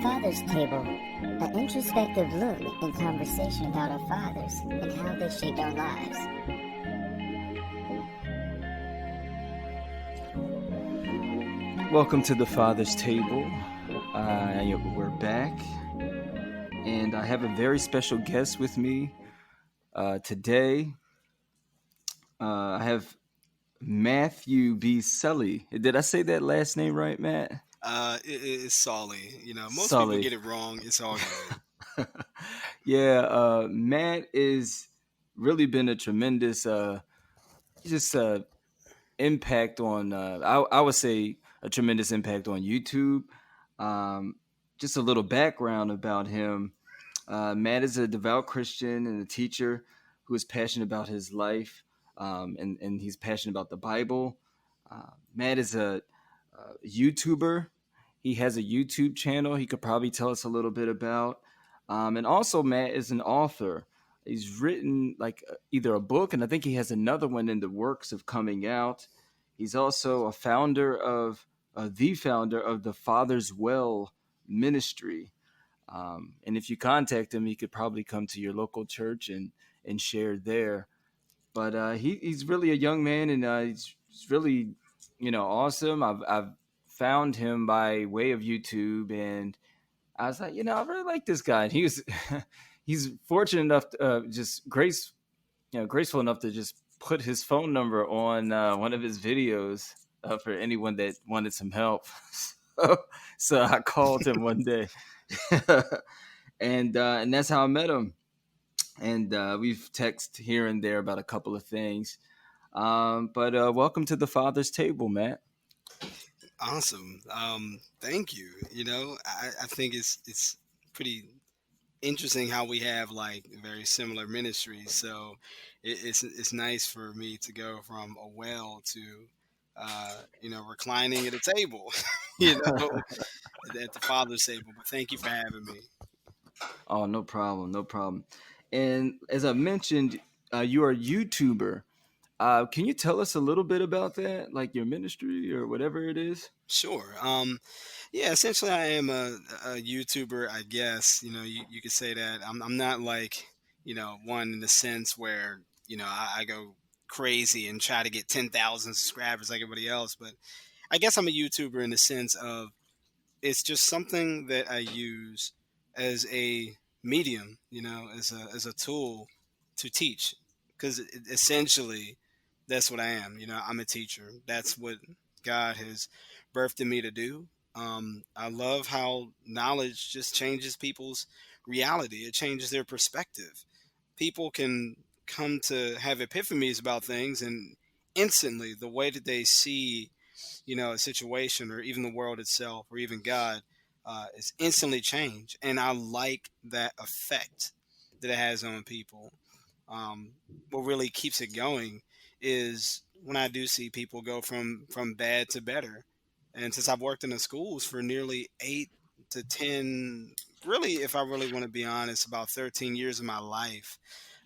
Father's Table, an introspective look and conversation about our fathers and how they shaped our lives. Welcome to the Father's Table. We're back, and I have a very special guest with me today. I have Matthew B. Salih. Did I say that last name right, Matt? It's Salih. Most people Salih. get it wrong. It's all good. Yeah, Matt is really been a tremendous just impact on I would say a tremendous impact on YouTube. Um, just a little background about him. Matt is a devout Christian and a teacher who is passionate about his life, and he's passionate about the Bible. Matt is a YouTuber. He has a YouTube channel he could probably tell us a little bit about. And also, Matt is an author. He's written either a book, and I think he has another one in the works of coming out. He's also the founder of the Father's Well ministry. And if you contact him, he could probably come to your local church and share there. But he's really a young man, and he's really awesome. I've found him by way of YouTube, and I was like, I really like this guy. And he was he's fortunate enough to, graceful enough to just put his phone number on one of his videos for anyone that wanted some help. So I called him one day. And that's how I met him. And we've texted here and there about a couple of things. But welcome to the Father's Table, Matt. Awesome. Thank you. I think it's pretty interesting how we have like very similar ministries. So it's nice for me to go from a well to reclining at a table. you know, at the father's table. But thank you for having me. Oh, no problem, no problem. And as I mentioned, you are a YouTuber. Can you tell us a little bit about that, like your ministry or whatever it is? Sure. Yeah, essentially, I am a YouTuber, I guess. You could say that. I'm not like, one in the sense where, I go crazy and try to get 10,000 subscribers like everybody else. But I guess I'm a YouTuber in the sense of it's just something that I use as a medium, as a tool to teach. Because essentially, that's what I am. I'm a teacher. That's what God has birthed in me to do. I love how knowledge just changes people's reality. It changes their perspective. People can come to have epiphanies about things, and instantly, the way that they see, a situation or even the world itself or even God is instantly changed. And I like that effect that it has on people. What really keeps it going is when I do see people go from bad to better. And since I've worked in the schools for nearly 8 to 10, really, if I really want to be honest, about 13 years of my life,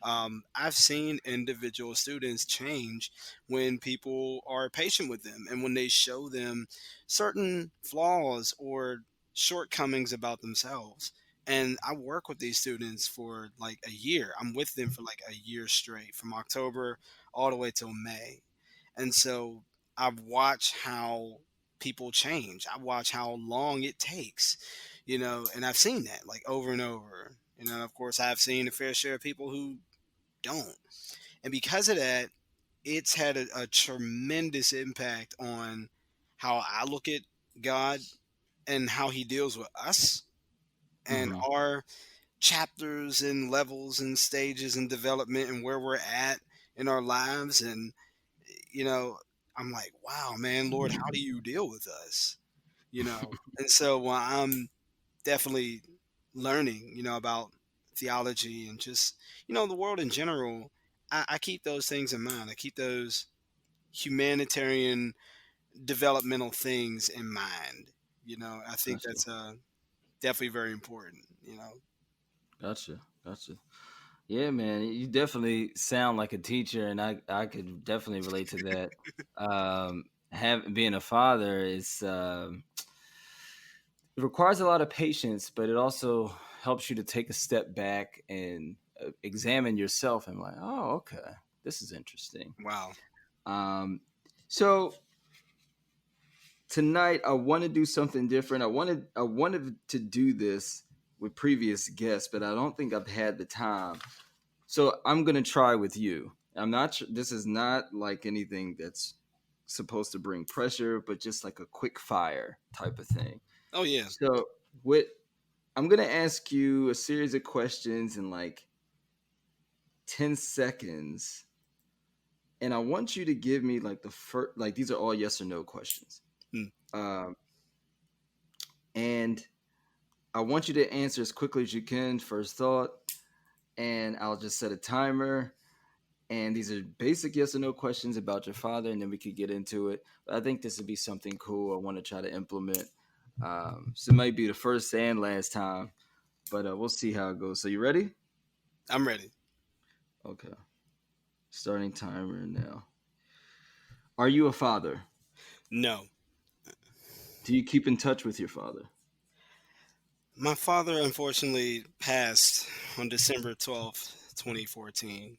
I've seen individual students change when people are patient with them and when they show them certain flaws or shortcomings about themselves. And I work with these students for like a year. I'm with them for like a year straight, from October all the way till May. And so I've watched how people change. I watch how long it takes, and I've seen that like over and over. Of course, I've seen a fair share of people who don't. And because of that, it's had a tremendous impact on how I look at God and how he deals with us and Hmm. our chapters and levels and stages and development and where we're at in our lives. And, you know, I'm like, wow, man, Lord, how do you deal with us? And so I'm definitely learning, about theology and just, the world in general. I keep those things in mind. I keep those humanitarian developmental things in mind. I think Gotcha, that's definitely very important. gotcha. Yeah, man, you definitely sound like a teacher, and I could definitely relate to that. Have being a father is it requires a lot of patience, but it also helps you to take a step back and examine yourself and like, oh, okay, this is interesting. Wow. Um, so tonight I want to do something different. I wanted to do this with previous guests, but I don't think I've had the time. So I'm gonna try with you. I'm not. This is not like anything that's supposed to bring pressure, but just like a quick fire type of thing. Oh yeah. So what I'm gonna ask you a series of questions in like 10 seconds, and I want you to give me like the first. Like these are all yes or no questions. Hmm. Um, and I want you to answer as quickly as you can. First thought, and I'll just set a timer. And these are basic yes or no questions about your father, and then we could get into it. But I think this would be something cool. I want to try to implement. So it might be the first and last time, but we'll see how it goes. So you ready? I'm ready. Okay. Starting timer now. Are you a father? No. Do you keep in touch with your father? My father unfortunately passed on December 12th, 2014.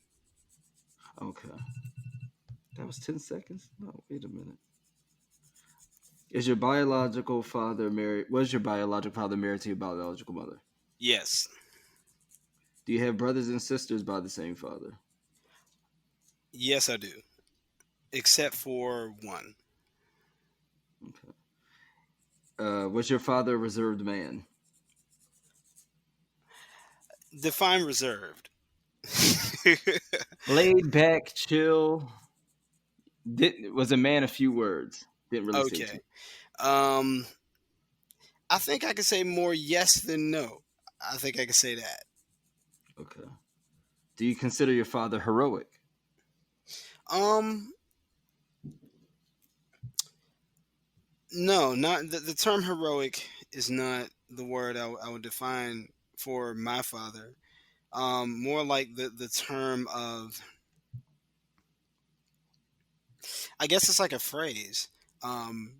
Okay. That was 10 seconds? No, wait a minute. Is your biological father married? Was your biological father married to your biological mother? Yes. Do you have brothers and sisters by the same father? Yes, I do. Except for one. Okay. Was your father a reserved man? Define reserved. Laid back, chill. Was a man of few words. Didn't really say too. Okay. Um, I think I could say more yes than no. I think I could say that. Okay. Do you consider your father heroic? Um, no, not the term heroic is not the word I would define for my father. More like the term of, I guess it's like a phrase. Um,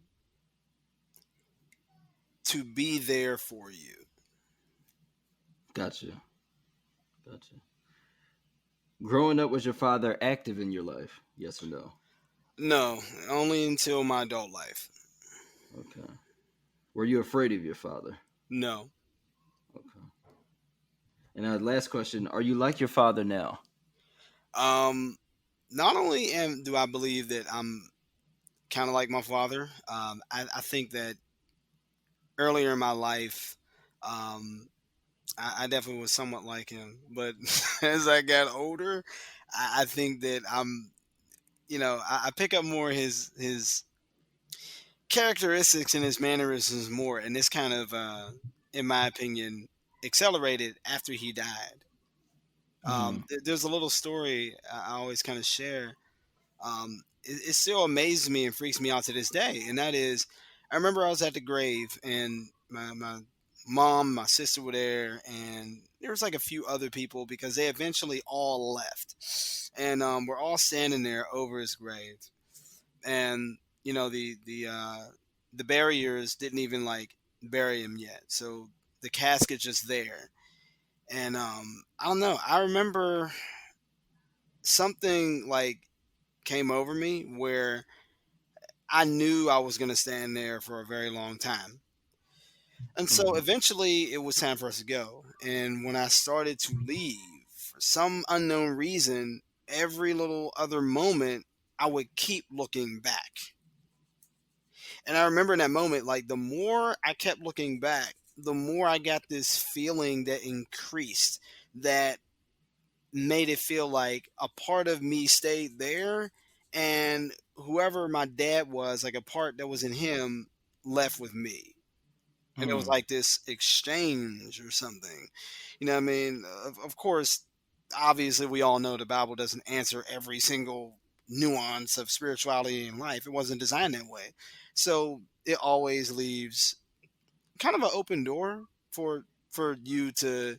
to be there for you. Gotcha. Gotcha. Growing up, was your father active in your life? Yes or no? No, only until my adult life. Okay. Were you afraid of your father? No. Okay. And last question: are you like your father now? Um, Not only do I believe that I'm kind of like my father, I think that earlier in my life, um, I definitely was somewhat like him. But as I got older, I think that I pick up more his characteristics and his mannerisms more, and this kind of, in my opinion, accelerated after he died. Hmm. There's a little story I always kind of share. It still amazes me and freaks me out to this day, and that is, I remember I was at the grave, and my mom, my sister were there, and there was like a few other people because they eventually all left, and we're all standing there over his grave, and the barriers didn't even like bury him yet, so the casket's just there, and I don't know. I remember something like came over me where I knew I was going to stand there for a very long time. And so Hmm. eventually it was time for us to go. And when I started to leave, for some unknown reason, every little other moment, I would keep looking back. And I remember in that moment, like the more I kept looking back, the more I got this feeling that increased, that made it feel like a part of me stayed there, and whoever my dad was, like a part that was in him, left with me. And it was Hmm. like this exchange or something. You know what I mean? Of course, obviously, we all know the Bible doesn't answer every single nuance of spirituality in life. It wasn't designed that way. So it always leaves kind of an open door for you to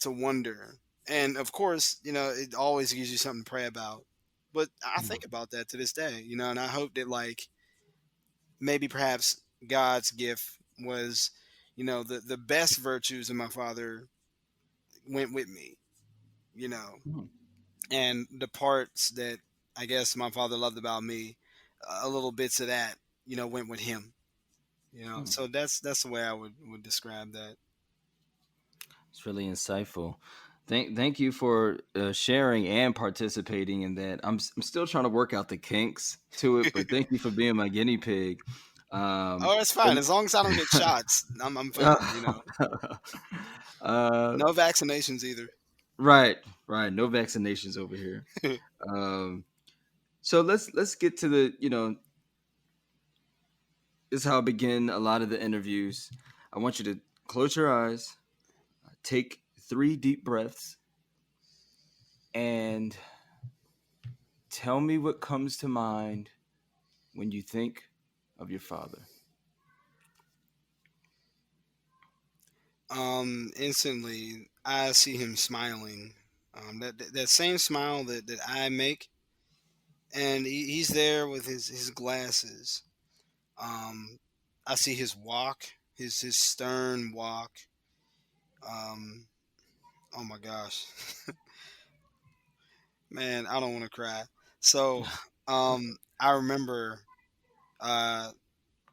wonder. And of course, it always gives you something to pray about. But I think about that to this day, and I hope that, like, maybe perhaps God's gift was, the best virtues of my father went with me, you know, Hmm. and the parts that I guess my father loved about me, a little bits of that, went with him. Hmm. So that's the way I would describe that. It's really insightful. Thank you for sharing and participating in that. I'm still trying to work out the kinks to it, but thank you for being my guinea pig. Um, Oh, it's but fine as long as I don't get shots. I'm fine. uh, No vaccinations either. right, right. No vaccinations over here. Um, so let's get to the this is how I begin a lot of the interviews. I want you to close your eyes, take 3 deep breaths, and tell me what comes to mind when you think of your father. Instantly, I see him smiling. That same smile that I make, and he's there with his glasses. Um, I see his walk, his stern walk. Um, oh my gosh, man, I don't want to cry. So, I remember uh,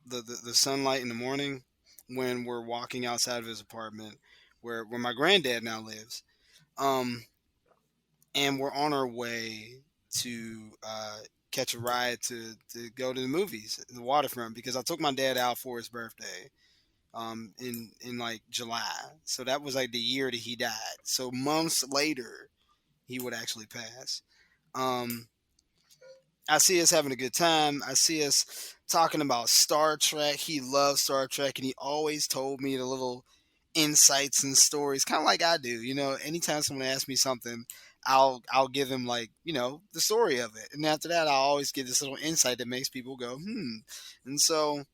the sunlight in the morning when we're walking outside of his apartment, where my granddad now lives. Um, and we're on our way to catch a ride to go to the movies, the waterfront, because I took my dad out for his birthday in like July. So that was like the year that he died. So months later, he would actually pass. Um, I see us having a good time. I see us talking about Star Trek. He loves Star Trek, and he always told me the little insights and stories, kind of like I do. Anytime someone asks me something, I'll give him like the story of it, and after that, I'll always give this little insight that makes people go And so,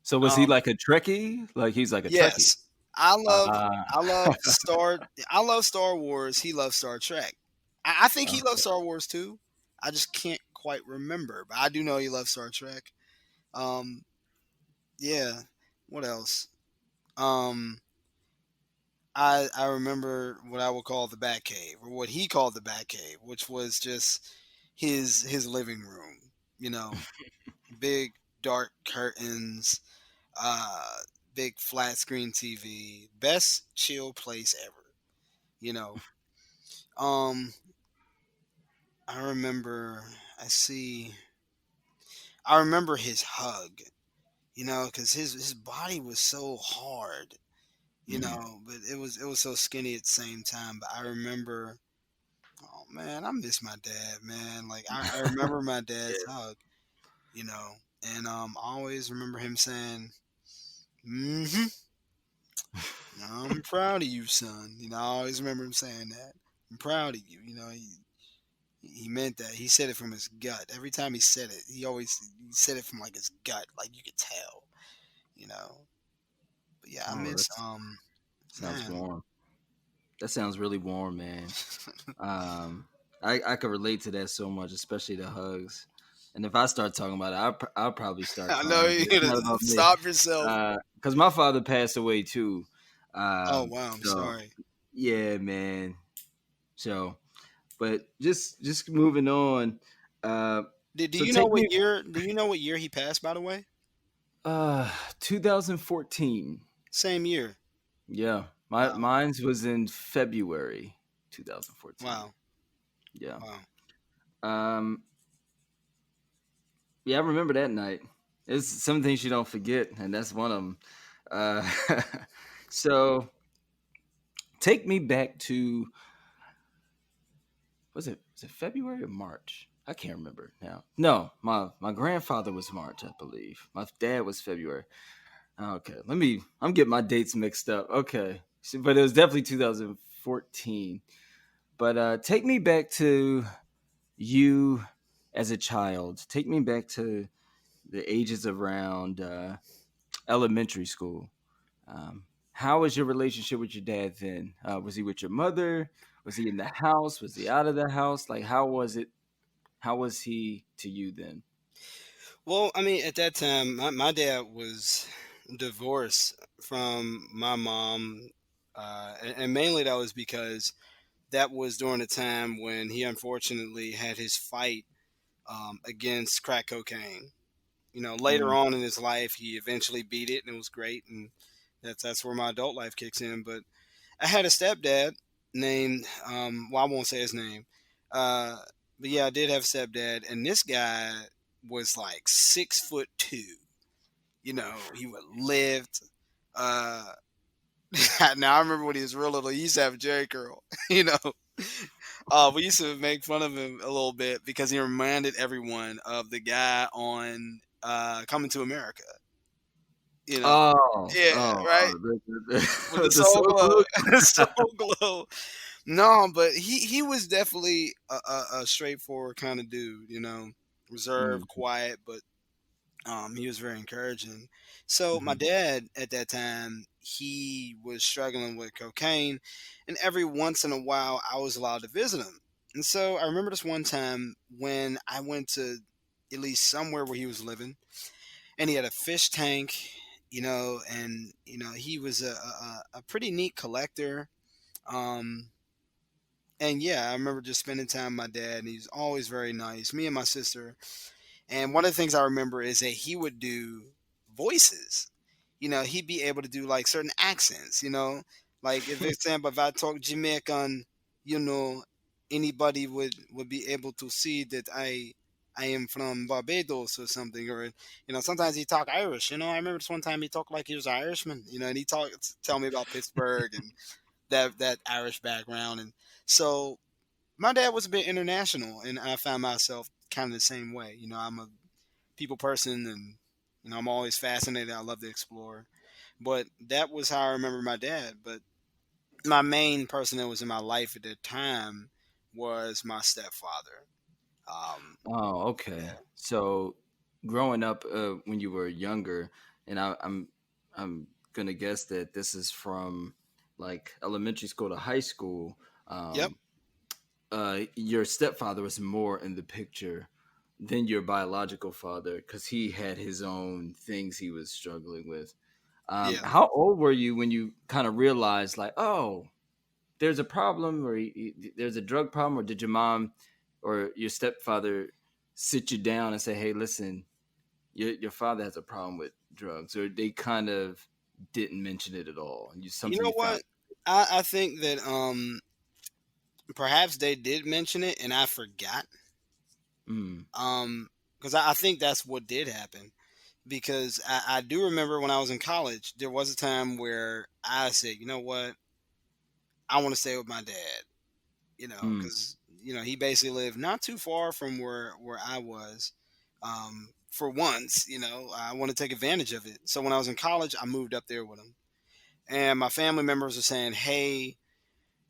So was he um, like a Trekkie? Like he's like a Trekkie. yes, I love Ah, I love Star Wars. He loves Star Trek. I think he loves okay. Star Wars too. I just can't quite remember, but I do know he loves Star Trek. Um, yeah. What else? Um, I remember what I would call the Batcave, or what he called the Batcave, which was just his living room. You know, big dark curtains, uh, big flat screen TV, best chill place ever. You know, um, I remember. I see. I remember his hug. Because his body was so hard. Mm. But it was so skinny at the same time. But I remember, oh man, I miss my dad, man. Like I remember my dad's Yeah. hug, and I always remember him saying, "Mm-hmm, I'm proud of you, son." I always remember him saying that. I'm proud of you. He meant that. He said it from his gut. Every time he said it, he said it from like his gut, like you could tell. You know. But yeah, I Oh, miss that sounds man. warm. That sounds really warm, man. Um, I could relate to that so much, especially the hugs. And if I start talking about it, I'll probably start I know crying. you But it's gotta not about me, stop yourself. because my father passed away too. Oh wow, I'm So sorry. yeah, man. So, but just moving on. Uh, Do so you know take what me. year? Do you know what year he passed? By the way, 2014. same year. Yeah, Wow, mine's was in February 2014. wow, Yeah. wow. Um, yeah, I remember that night. It's some things you don't forget, and that's one of them. Uh, so take me back to was it February or March? I can't remember now. No, my grandfather was March, I believe. My dad was February. Okay, I'm getting my dates mixed up. Okay, but it was definitely 2014. But take me back to you as a child. Take me back to the ages around elementary school. How was your relationship with your dad then? Was he with your mother? Was he in the house? Was he out of the house? Like, how was it? How was he to you then? Well, I mean, at that time, my dad was divorce from my mom, and mainly that was because that was during the time when he unfortunately had his fight against crack cocaine. Later Mm. on in his life, he eventually beat it, and it was great, and that's where my adult life kicks in. But I had a stepdad named, well, I won't say his name, uh, but yeah, I did have a stepdad, and this guy was like 6'2". He would lift. Uh, now I remember when he was real little, he used to have a Jerry curl. you know, we used to make fun of him a little bit because he reminded everyone of the guy on Coming to America. You know, Oh, yeah, oh, right. With the with the soul soul glow, glow. the soul glow. No, but he was definitely a straightforward kind of dude. Reserved, Mm, quiet, but he was very encouraging. So my mhm. dad at that time, he was struggling with cocaine, and every once in a while I was allowed to visit him. And so I remember this one time when I went to at least somewhere where he was living, and he had a fish tank, and he was a pretty neat collector. Um, and yeah, I remember just spending time with my dad, and he's always very nice. Me and my sister, and one of the things I remember is that he would do voices. He'd be able to do like certain accents, like if example, if I talk Jamaican, you know, anybody would be able to see that I am from Barbados or something, or sometimes he talk Irish. I remember this one time he talked like he was Irishman, and he talked tell me about Pittsburgh and that Irish background, and so my dad was a bit international, and I found myself kind of the same way. I'm a people person, and I'm always fascinated. I love to explore, but that was how I remember my dad. But my main person that was in my life at the time was my stepfather. Um, Oh, okay. yeah. So, growing up when you were younger, and I'm gonna guess that this is from like elementary school to high school. Yep. Um, your stepfather was more in the picture than your biological father because he had his own things he was struggling with. Yeah. How old were you when you kind of realized, like, oh, there's a problem, or there's a drug problem, or did your mom or your stepfather sit you down and say, "Hey, listen, your father has a problem with drugs," or they kind of didn't mention it at all, and you You something know you found? what? I think that perhaps they did mention it and I forgot. Mm, Because I think that's what did happen. Because I do remember when I was in college, there was a time where I said, you know what, I want to stay with my dad. mm, Because he basically lived not too far from where I was. For once, I want to take advantage of it. So when I was in college, I moved up there with him, and my family members were saying, "Hey,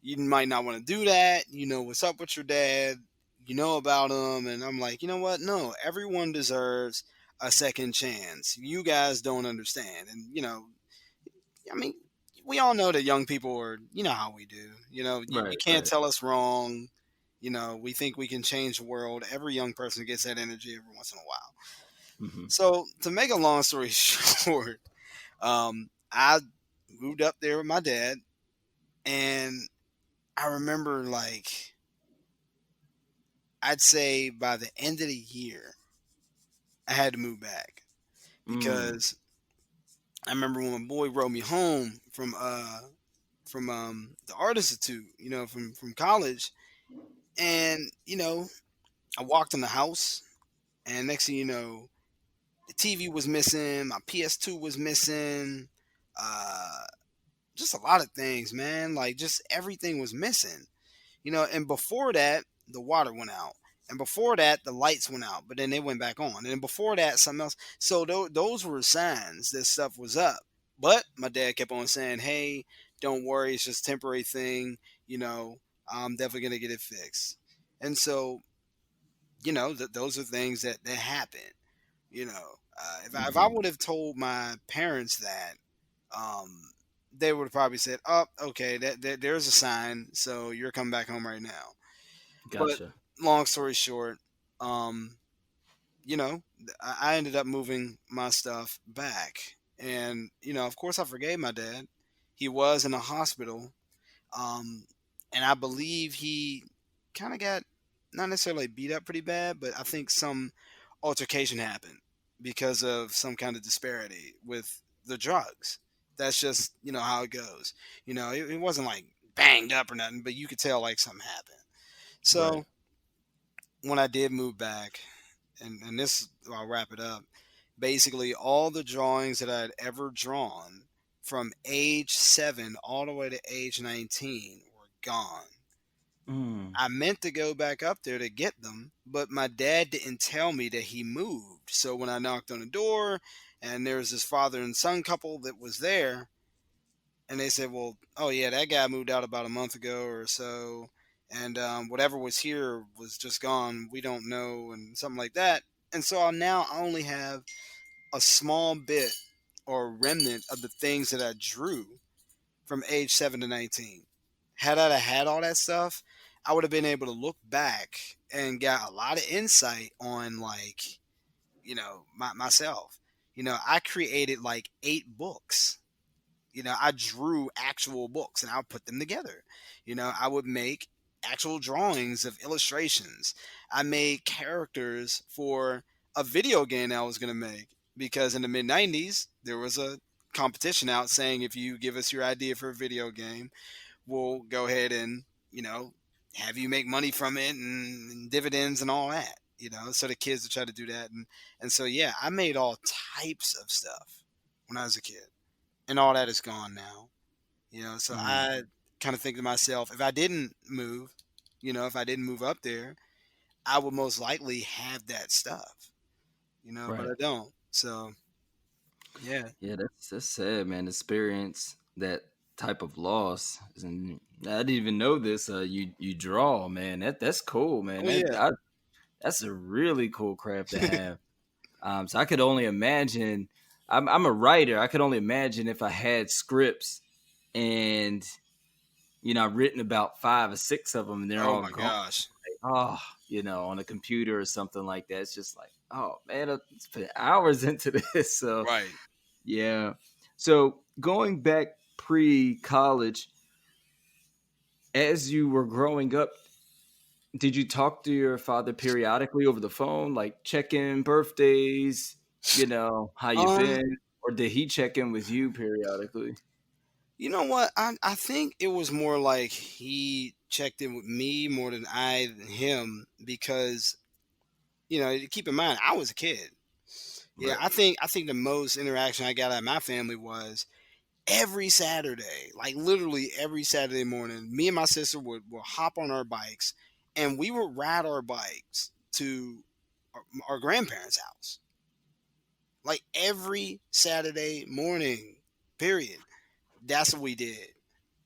you might not want to do that. What's up with your dad? You know about him." And I'm like, you know what? No, everyone deserves a second chance. You guys don't understand. And, I mean, we all know that young people are, how we do. You right, can't right. tell us wrong. We think we can change the world. Every young person gets that energy every once in a while. Hmm. So, to make a long story short, I moved up there with my dad, and I remember like I'd say by the end of the year, I had to move back Mm, because I remember when my boy wrote me home from the art institute, from college, and I walked in the house, and next thing you know, the TV was missing, my PS2 was missing, uh, just a lot of things, man. Like just everything was missing. And before that, the water went out. And before that, the lights went out, but then they went back on. And then before that, something else. So those were signs that stuff was up. But my dad kept on saying, "Hey, don't worry, it's just a temporary thing. I'm definitely gonna get it fixed." And so, those are things that happen. If I hmm. would have told my parents that, um, they would have probably said, "Oh, okay, there's a sign. So you're coming back home right now." But Gotcha. long story short, um, I ended up moving my stuff back, And, of course, I forgave my dad. He was in a hospital. Um, and I believe he kind of got not necessarily beat up pretty bad, but I think some altercation happened because of some kind of disparity with the drugs. That's just, how it goes. It wasn't like banged up or nothing, but you could tell like something happened. Right. So when I did move back, and this, I'll wrap it up. Basically, all the drawings that I had ever drawn from age 7 all the way to age 19 were gone. Mm. I meant to go back up there to get them, but my dad didn't tell me that he moved. So when I knocked on the door and there was this father and son couple that was there, and they said, "Well, oh yeah, that guy moved out about a month ago or so, and whatever was here was just gone. We don't know," and something like that. And so I only have a small bit or remnant of the things that I drew from age 7 to 19. Had I had all that stuff, I would have been able to look back and got a lot of insight on, like, myself. I created like 8 books. I drew actual books and I would put them together. I would make actual drawings of illustrations. I made characters for a video game I was going to make because in the mid 90s, there was a competition out saying if you give us your idea for a video game, we'll go ahead and, have you make money from it and dividends and all that. So the kids would try to do that. And so, yeah, I made all types of stuff when I was a kid and all that is gone now. So Mm. I kind of think to myself, if I didn't move, if I didn't move up there, I would most likely have that stuff, but Right. I don't. So yeah. Yeah, that's sad, man. Experience that type of loss, and I didn't even know this. You draw, man. That's cool, man. Oh yeah. That's a really cool craft to have. So I could only imagine. I'm a writer. I could only imagine if I had scripts and I've written about 5 or 6 of them, and they're Oh all my gone. gosh. Oh, on a computer or something like that. It's just like, oh man, I put hours into this. So Right. yeah. So going back pre-college, as you were growing up, did you talk to your father periodically over the phone, like check in birthdays, how you Um, been, or did he check in with you periodically? you know what? I think it was more like he checked in with me more than I him because keep in mind I was a kid. Yeah, Right. I think the most interaction I got out of my family was every Saturday, like literally every Saturday morning. Me and my sister would hop on our bikes, and we would ride our bikes to our grandparents' house, like every Saturday morning. Period. That's what we did.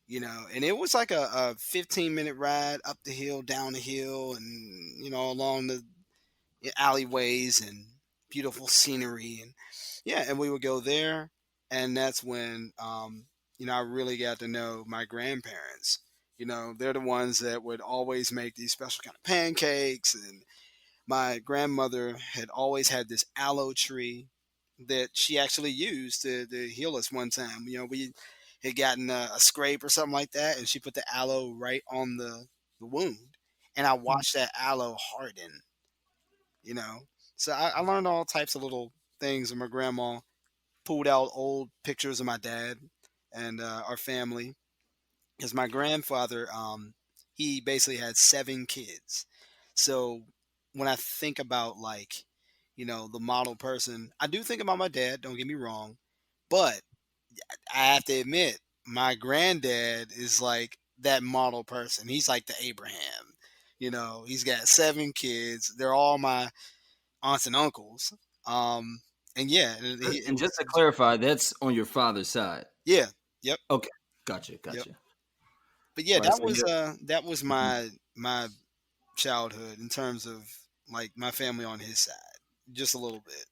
And it was like a 15-minute ride up the hill, down the hill, and along the alleyways and beautiful scenery. And yeah, and we would go there, and that's when I really got to know my grandparents. They're the ones that would always make these special kind of pancakes, and my grandmother had always had this aloe tree that she actually used to heal us one time. We had gotten a scrape or something like that, and she put the aloe right on the wound, and I watched that aloe harden. you know. So I learned all types of little things. And my grandma pulled out old pictures of my dad and our family. Because my grandfather, he basically had 7 kids. So when I think about like, the model person, I do think about my dad. Don't get me wrong, but I have to admit, my granddad is like that model person. He's like the Abraham. He's got 7 kids. They're all my aunts and uncles. Um, and yeah, it And was just to clarify, that's on your father's side. yeah, yep, Okay, gotcha, yep. gotcha. But yeah, Right. that So was yeah, mhm, my childhood in terms of like my family on his side, just a little bit.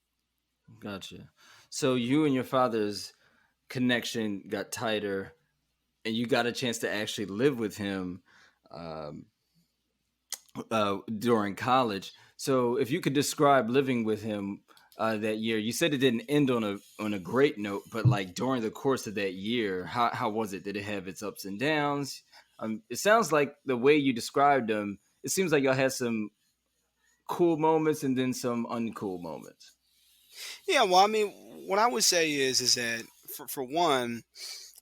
gotcha. So you and your father's connection got tighter, and you got a chance to actually live with him um, during college. So if you could describe living with him, that year. You said it didn't end on a great note, but like during the course of that year, how was it? Did it have its ups and downs? It sounds like the way you described them. It seems like y'all had some cool moments and then some uncool moments. Yeah, well, I mean, what I would say is that for one,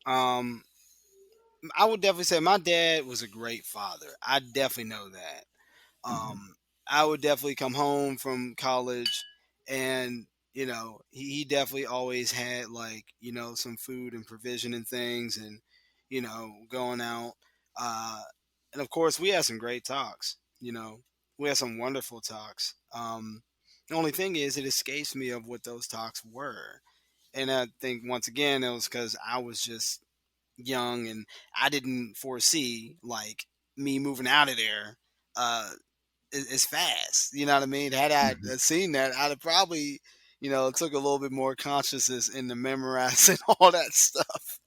um, I would definitely say my dad was a great father. I definitely know that. Hmm. I would definitely come home from college, and he definitely always had, like, some food and provision and things, and going out. Uh, and of course, we had some great talks. We had some wonderful talks. The only thing is, it escapes me of what those talks were, and I think once again it was because I was just young and I didn't foresee, like, me moving out of there. Uh, as fast. You know what I mean? Had I Hmm. seen that, I'd have probably, took a little bit more consciousness into memorizing all that stuff.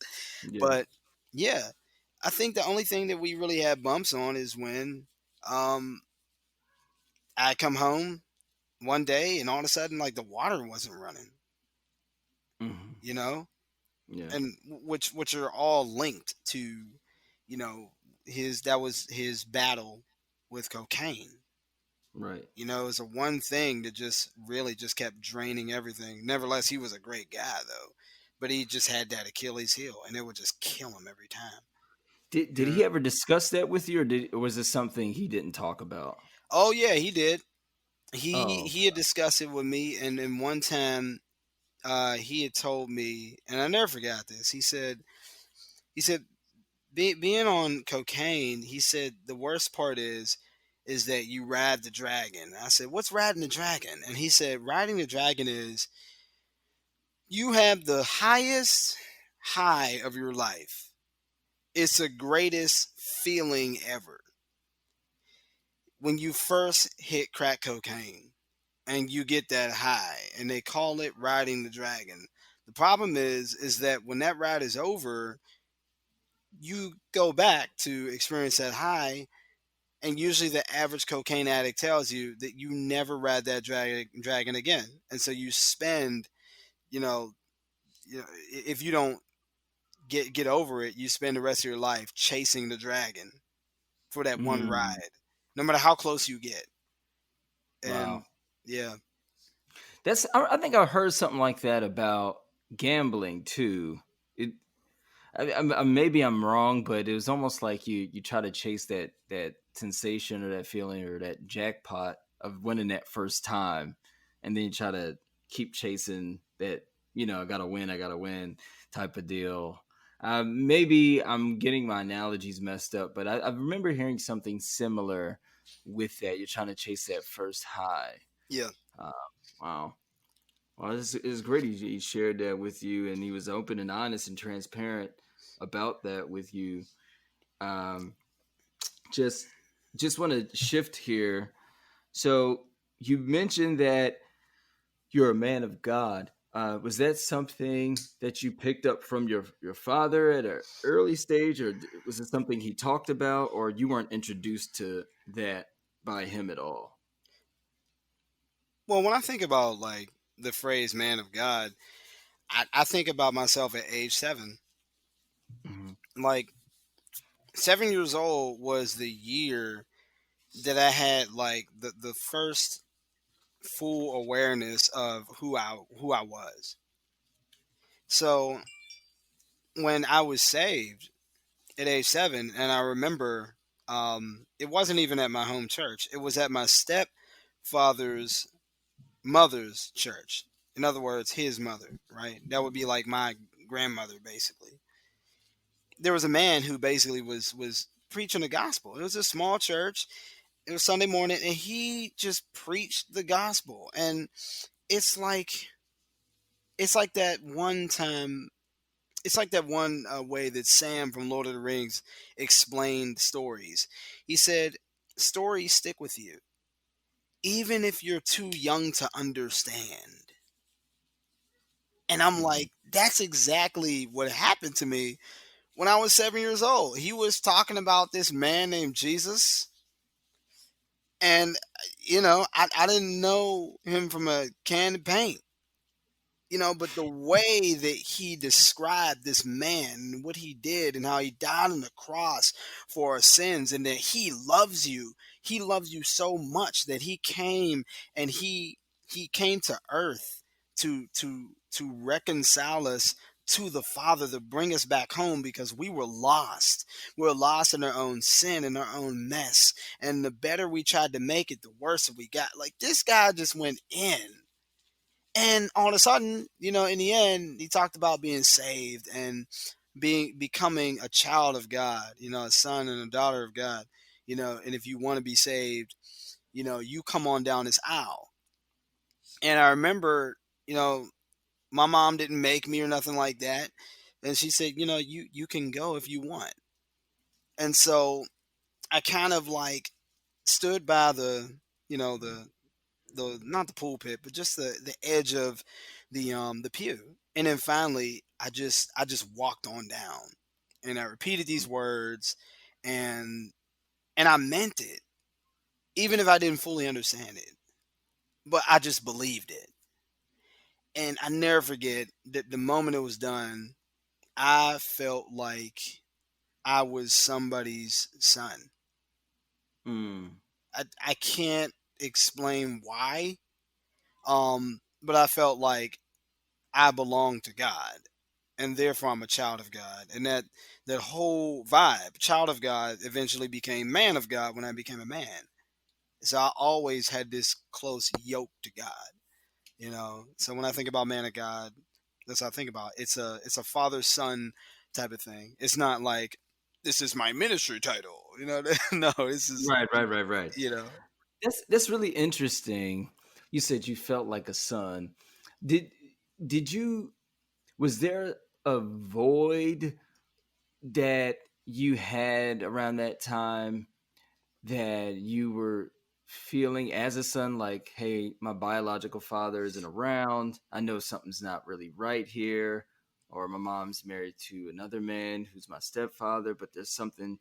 Yeah. But yeah, I think the only thing that we really had bumps on is when um, I come home one day and all of a sudden, like, the water wasn't running, Hmm. you know, Yeah. and which are all linked to, you know, his that was his battle with cocaine. Right. It's a one thing that just really just kept draining everything. Nevertheless, he was a great guy though, but he just had that Achilles heel, and it would just kill him every time. Did You he know? ever discuss that with you, or was this something he didn't talk about? Oh yeah, he did. He Oh, he had discussed it with me, and then one time, he had told me, and I never forgot this. He said being on cocaine. He said the worst part is that you ride the dragon. I said, "What's riding the dragon?" And he said, "Riding the dragon is you have the highest high of your life. It's the greatest feeling ever when you first hit crack cocaine and you get that high, and they call it riding the dragon. The problem is that when that ride is over, you go back to experience that high, and usually the average cocaine addict tells you that you never ride that dragon again. And so you spend, you know, if you don't get over it, you spend the rest of your life chasing the dragon for that one mm, ride, no matter how close you get. wow. And yeah, I think I heard something like that about gambling too. It maybe I'm wrong, but it was almost like you try to chase that sensation or that feeling or that jackpot of winning that first time, and then you try to keep chasing that. I gotta win type of deal. Maybe I'm getting my analogies messed up, but I remember hearing something similar with that. You're trying to chase that first high. yeah, Uh, wow. Well, it's great he shared that with you, and he was open and honest and transparent about that with you. Um, just just want to shift here. So you mentioned that you're a man of God. Was that something that you picked up from your father at an early stage, or was it something he talked about, or you weren't introduced to that by him at all? well, when I think about, like, the phrase "man of God," I think about myself at age 7. Hmm. Like, 7 years old was the year that I had, like, the first full awareness of who I was. So when I was saved at age 7, and I remember, it wasn't even at my home church. It was at my stepfather's mother's church. In other words, his mother, right? That would be like my grandmother, basically. There was a man who basically was preaching the gospel. It was a small church. It was Sunday morning, and he just preached the gospel. And it's like it's like that one time. It's like that one way that Sam from Lord of the Rings explained stories. He said, "Stories stick with you, even if you're too young to understand." And I'm Hmm. like, that's exactly what happened to me when I was 7 years old. He was talking about this man named Jesus, and I didn't know him from a can of paint. But the way that he described this man and what he did and how he died on the cross for our sins, and that he loves you so much that he came, and he came to earth to reconcile us to the Father, to bring us back home, because we were lost. We were lost in our own sin and our own mess. And the better we tried to make it, the worse we got. Like, this guy just went in, and all of a sudden, in the end, he talked about being saved and becoming a child of God, a son and a daughter of God, and if you want to be saved, you come on down this aisle. And I remember, my mom didn't make me or nothing like that. And she said, you can go if you want. And so I kind of like stood by the not the pulpit, but just the edge of the pew. And then finally, I just walked on down, and I repeated these words, and I meant it, even if I didn't fully understand it. But I just believed it, and I never forget that the moment it was done, I felt like I was somebody's son. Mm. I can't explain why, but I felt like I belong to God, and therefore I'm a child of God. And that whole vibe, child of God, eventually became man of God when I became a man. So I always had this close yoke to God. So when I think about man of God, that's what I think about. It's a father son type of thing. It's not like, this is my ministry title. No, this is Right, right, right, right. you know. That's really interesting. You said you felt like a son. Did did you was there a void that you had around that time that you were feeling as a son, like, hey, my biological father isn't around. I know something's not really right here. Or my mom's married to another man who's my stepfather, but there's something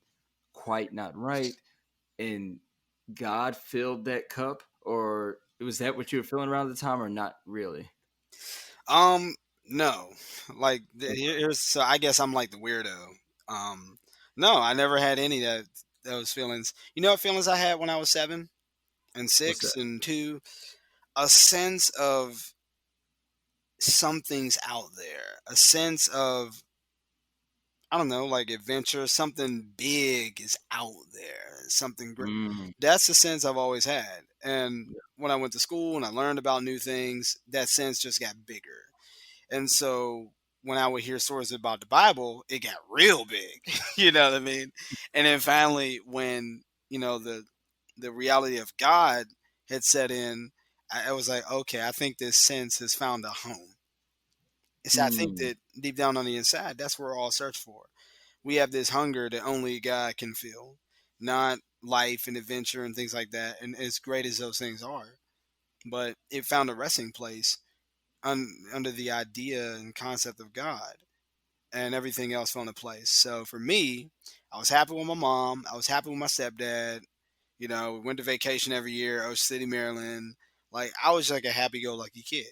quite not right. And God filled that cup? Or was that what you were feeling around the time, or not really? Um, no, like here's, so I guess I'm like the weirdo. Um, no, I never had any of those feelings. You know what feelings I had when I was 7 and What's that? 6 and 2? A sense of something's out there. A sense of, I don't know, like adventure. Something big is out there. Something great. Mm, That's the sense I've always had. And when I went to school and I learned about new things, that sense just got bigger. And so when I would hear stories about the Bible, it got real big. You know what I mean? And then finally, when the reality of God had set in, I was like, okay, I think this sense has found a home. I think mm, that deep down on the inside, that's where we're all search for. We have this hunger that only God can feel, not life and adventure and things like that. And as great as those things are, but it found a resting place under the idea and concept of God, and everything else fell into place. So for me, I was happy with my mom. I was happy with my stepdad. We went to vacation every year, Ocean City, Maryland. Like, I was like a happy-go-lucky kid,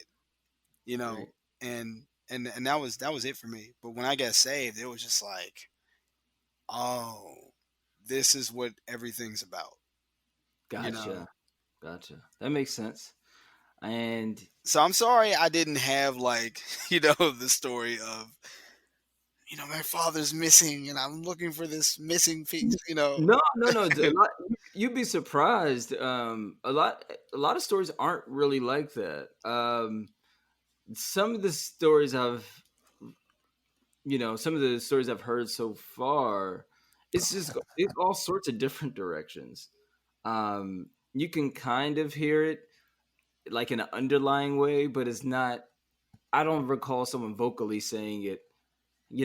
you know, great. and that was it for me. But when I got saved, it was just like, oh, this is what everything's about, you know. Gotcha. Gotcha. That makes sense. And So I'm sorry I didn't have, like, the story of, my father's missing and I'm looking for this missing piece. no, no, no. A lot, you'd be surprised. A lot of stories aren't really like that. Some of the stories some of the stories I've heard so far, it's all sorts of different directions. You can kind of hear it like in an underlying way, but it's not. I don't recall someone vocally saying it.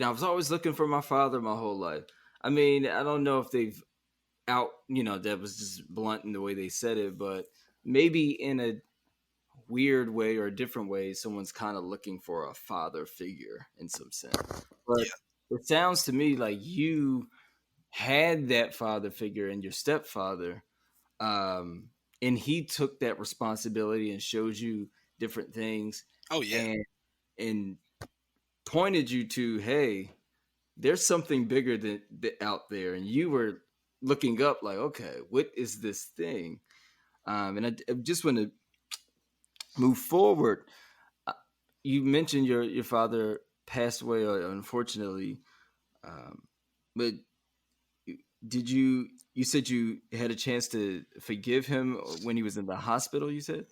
I was always looking for my father my whole life. I mean, I don't know if they've that was just blunt in the way they said it, but maybe in a weird way or a different way, someone's kind of looking for a father figure in some sense. But Yeah. it sounds to me like you had that father figure in your stepfather, um, and he took that responsibility and showed you different things, Oh yeah. and and pointed you to, hey, there's something bigger than out there, and you were looking up like, okay, what is this thing? And I just want to move forward. Uh, You mentioned your father passed away, unfortunately, um, but did you? You said you had a chance to forgive him when he was in the hospital. You said.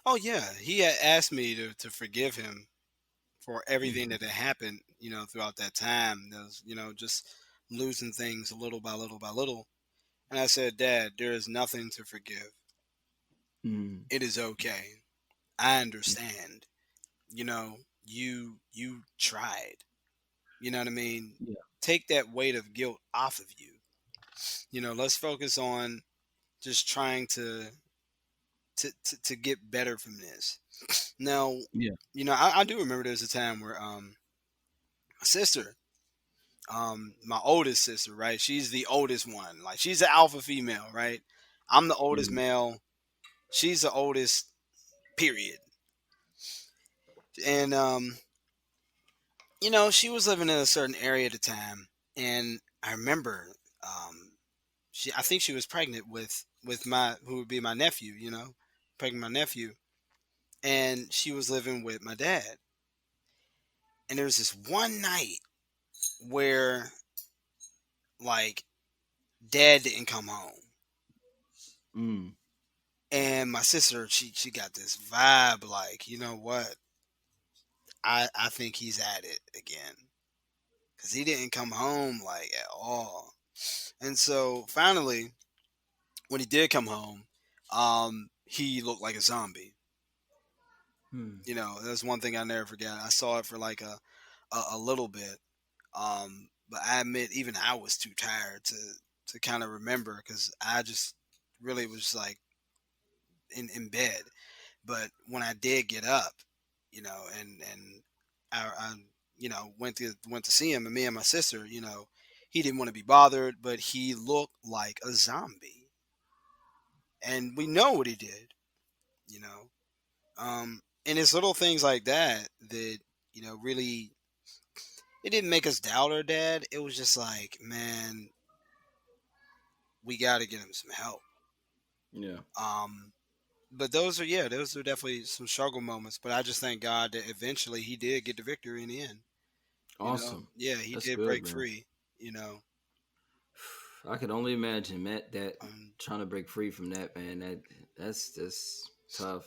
Oh yeah. He had asked me to forgive him for everything Mhm. that had happened, throughout that time. There was, just losing things little by little by little. And I said, Dad, there is nothing to forgive. Mm. It is okay. I understand. You tried. You know what I mean? Yeah. Take that weight of guilt off of you. Let's focus on just trying to get better from this. Now, Yeah. I do remember there was a time where my sister, my oldest sister, right? She's the oldest one. Like she's the alpha female, right? I'm the oldest Mm. male. She's the oldest, period. And she was living in a certain area at the time, and I remember, I think she was pregnant with my who would be my nephew, pregnant my nephew, and she was living with my dad. And there was this one night where like dad didn't come home, Mm. and my sister she got this vibe like, you know what, I think he's at it again because he didn't come home like at all. And so finally, when he did come home, he looked like a zombie. Mm. That's one thing I never forget. I saw it for like a little bit, but I admit even I was too tired to kind of remember because I just really was like in bed. But when I did get up, and I went to see him, and me and my sister, he didn't want to be bothered, but he looked like a zombie, and we know what he did, you know. And it's little things like that that really, it didn't make us doubt our dad. It was just like, man, we got to get him some help. Yeah. Um, but those are definitely some struggle moments. But I just thank God that eventually he did get the victory in the end. Awesome. Yeah, he That's did good, break man. free. You know, I could only imagine, Matt, that um, trying to break free from that, man. That's just tough.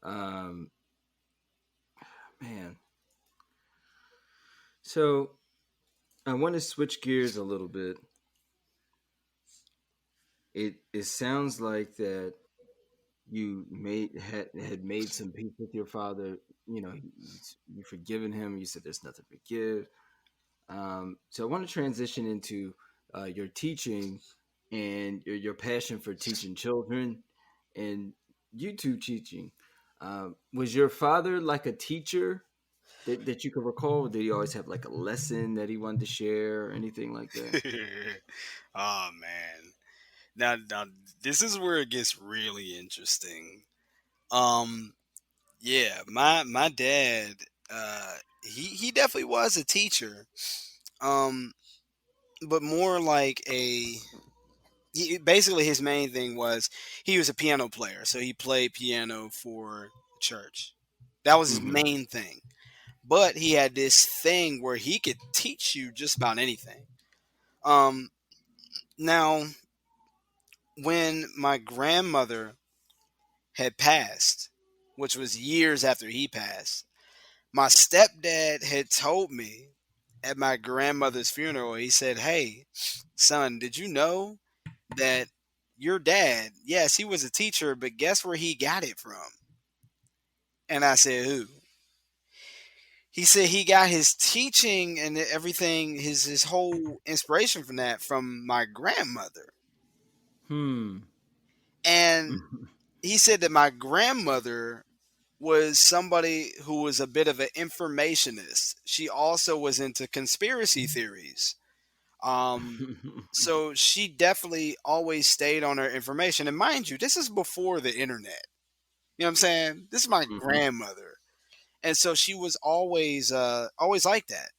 Um, man. So I want to switch gears a little bit. It sounds like that you had made some peace with your father. You forgiven him. You said there's nothing to forgive. So I want to transition into your teaching and your passion for teaching children and YouTube teaching. Was your father like a teacher that you could recall? Did he always have like a lesson that he wanted to share or anything like that? oh man, now this is where it gets really interesting. Um, yeah, my dad, he definitely was a teacher. Um, but more like basically his main thing was he was a piano player, so he played piano for the church. That was his Hmm. main thing. But he had this thing where he could teach you just about anything. Um, Now, when my grandmother had passed, which was years after he passed, my stepdad had told me at my grandmother's funeral, he said, "Hey, son, did you know that your dad, yes, he was a teacher, but guess where he got it from?" And I said, "Who?" He said he got his teaching and everything, his whole inspiration from that from my grandmother. Hmm. And he said that my grandmother was somebody who was a bit of an informationist. She also was into conspiracy theories. Um, so she definitely always stayed on her information. And mind you, this is before the internet. You know what I'm saying? This is my Hmm. grandmother. And so she was always like that.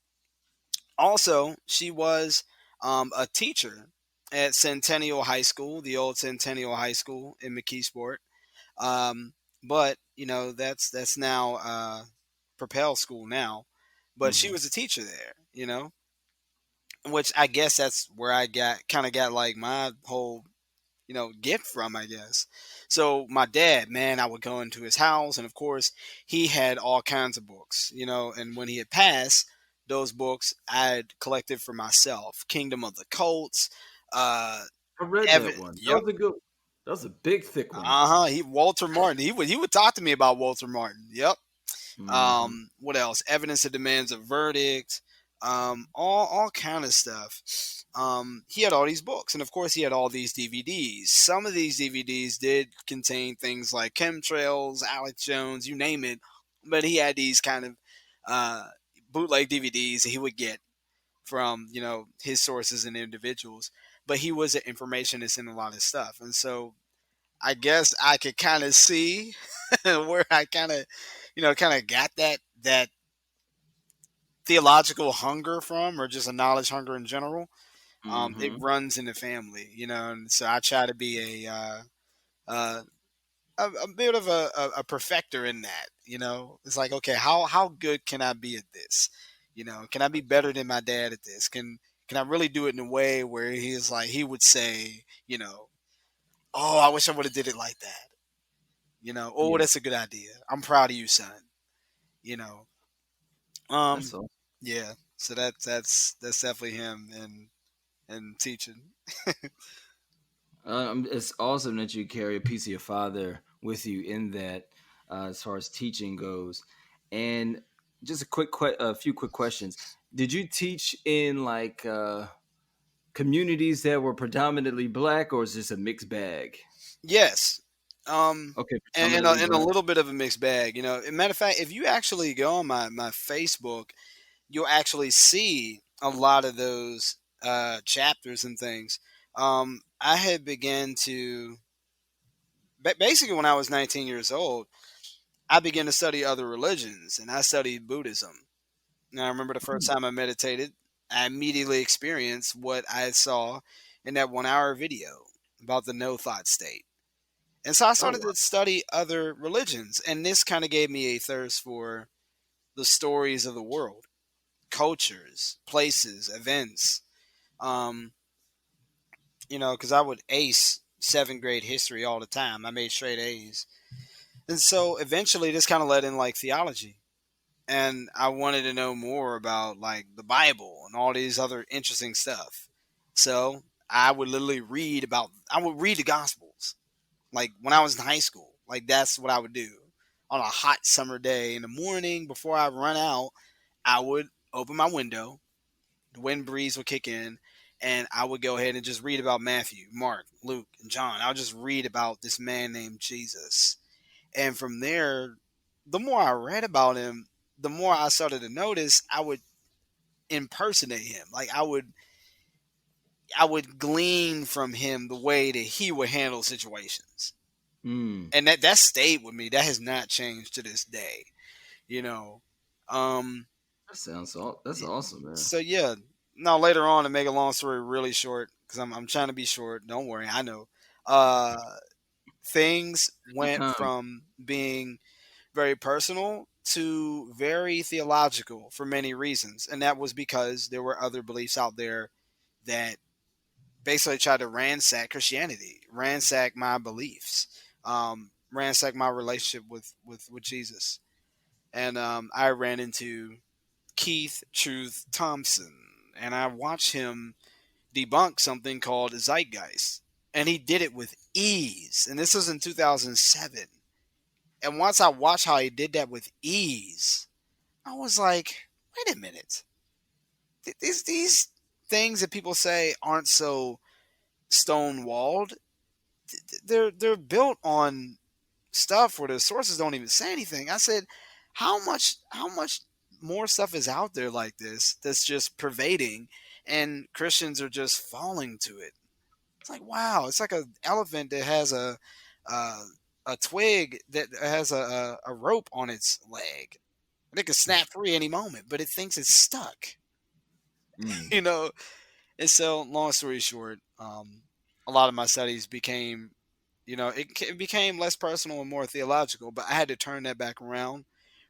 Also, she was a teacher at Centennial High School, the old Centennial High School in McKeesport. But that's now Propel School now. But she Hmm. was a teacher there, which I guess that's where I got like my whole gift from, I guess. So my dad, man, I would go into his house, and of course, he had all kinds of books, and when he had passed, those books I had collected for myself. Kingdom of the Colts, uh, I read Evan, that one. That yep, was a good. That was a big, thick one. he Walter Martin. He would talk to me about Walter Martin. Yep. Hmm. What else? Evidence that demands a verdict. All kind of stuff. He had all these books, and of course, he had all these DVDs. Some of these DVDs did contain things like chemtrails, Alex Jones, you name it. But he had these kind of uh, bootleg DVDs that he would get from his sources and individuals. But he was an informationist in a lot of stuff, and so I guess I could kind of see where I kind of got that theological hunger from, or just a knowledge hunger in general. It Hmm. runs in the family, and so I try to be uh, a bit of a perfecter in that. It's like, okay, how good can I be at this? Can I be better than my dad at this? Can I really do it in a way where he would say, oh, I wish I would have did it like that. Oh, Yeah, that's a good idea. I'm proud of you, son. You know, that's um, all. yeah. So that's definitely him and teaching. It's awesome that you carry a piece of your father with you in that, as far as teaching goes. And just a few quick questions. Did you teach in like communities that were predominantly black, or is this a mixed bag? Yes. Okay, And a, predominantly and a black. little bit of a mixed bag. As a matter of fact, if you actually go on my Facebook, you'll actually see a lot of those chapters and things. I had began to basically when I was 19 years old, I began to study other religions, and I studied Buddhism. Now, I remember the first Mm. time I meditated, I immediately experienced what I saw in that 1 hour video about the no thought state. And so I Oh started wow. to study other religions, and this kind of gave me a thirst for the stories of the world, cultures, places, events. Um, because I would ace seventh grade history all the time. I made straight A's. And so eventually this kind of led in like theology. And I wanted to know more about like the Bible and all these other interesting stuff. So I would read the Gospels. Like when I was in high school, like that's what I would do on a hot summer day in the morning before I run out. I would open my window, the wind breeze would kick in, and I would go ahead and just read about Matthew, Mark, Luke, and John. I would just read about this man named Jesus. And from there, the more I read about him, the more I started to notice I would impersonate him. Like I would glean from him the way that he would handle situations. Mm. And that stayed with me. That has not changed to this day, you know. Um That's awesome, man. so yeah. Now later on, to make a long story really short, because I'm trying to be short. Don't worry, I know. Uh, things Take your went time. from being very personal to very theological for many reasons, and that was because there were other beliefs out there that basically tried to ransack Christianity, ransack my beliefs, ransack my relationship with Jesus, and I ran into Keith Truth Thompson, and I watched him debunk something called zeitgeist, and he did it with ease. And this was in 2007. And once I watched how he did that with ease, I was like, wait a minute, these things that people say aren't so stone walled. They're built on stuff where the sources don't even say anything. I said, how much more stuff is out there like this that's just pervading, and Christians are just falling to it. It's like, wow, it's like an elephant that has uh, a twig that has a rope on its leg. It could snap free any moment, but it thinks it's stuck. Mm. You know, and so, long story short, a lot of my studies became, it became less personal and more theological. But I had to turn that back around,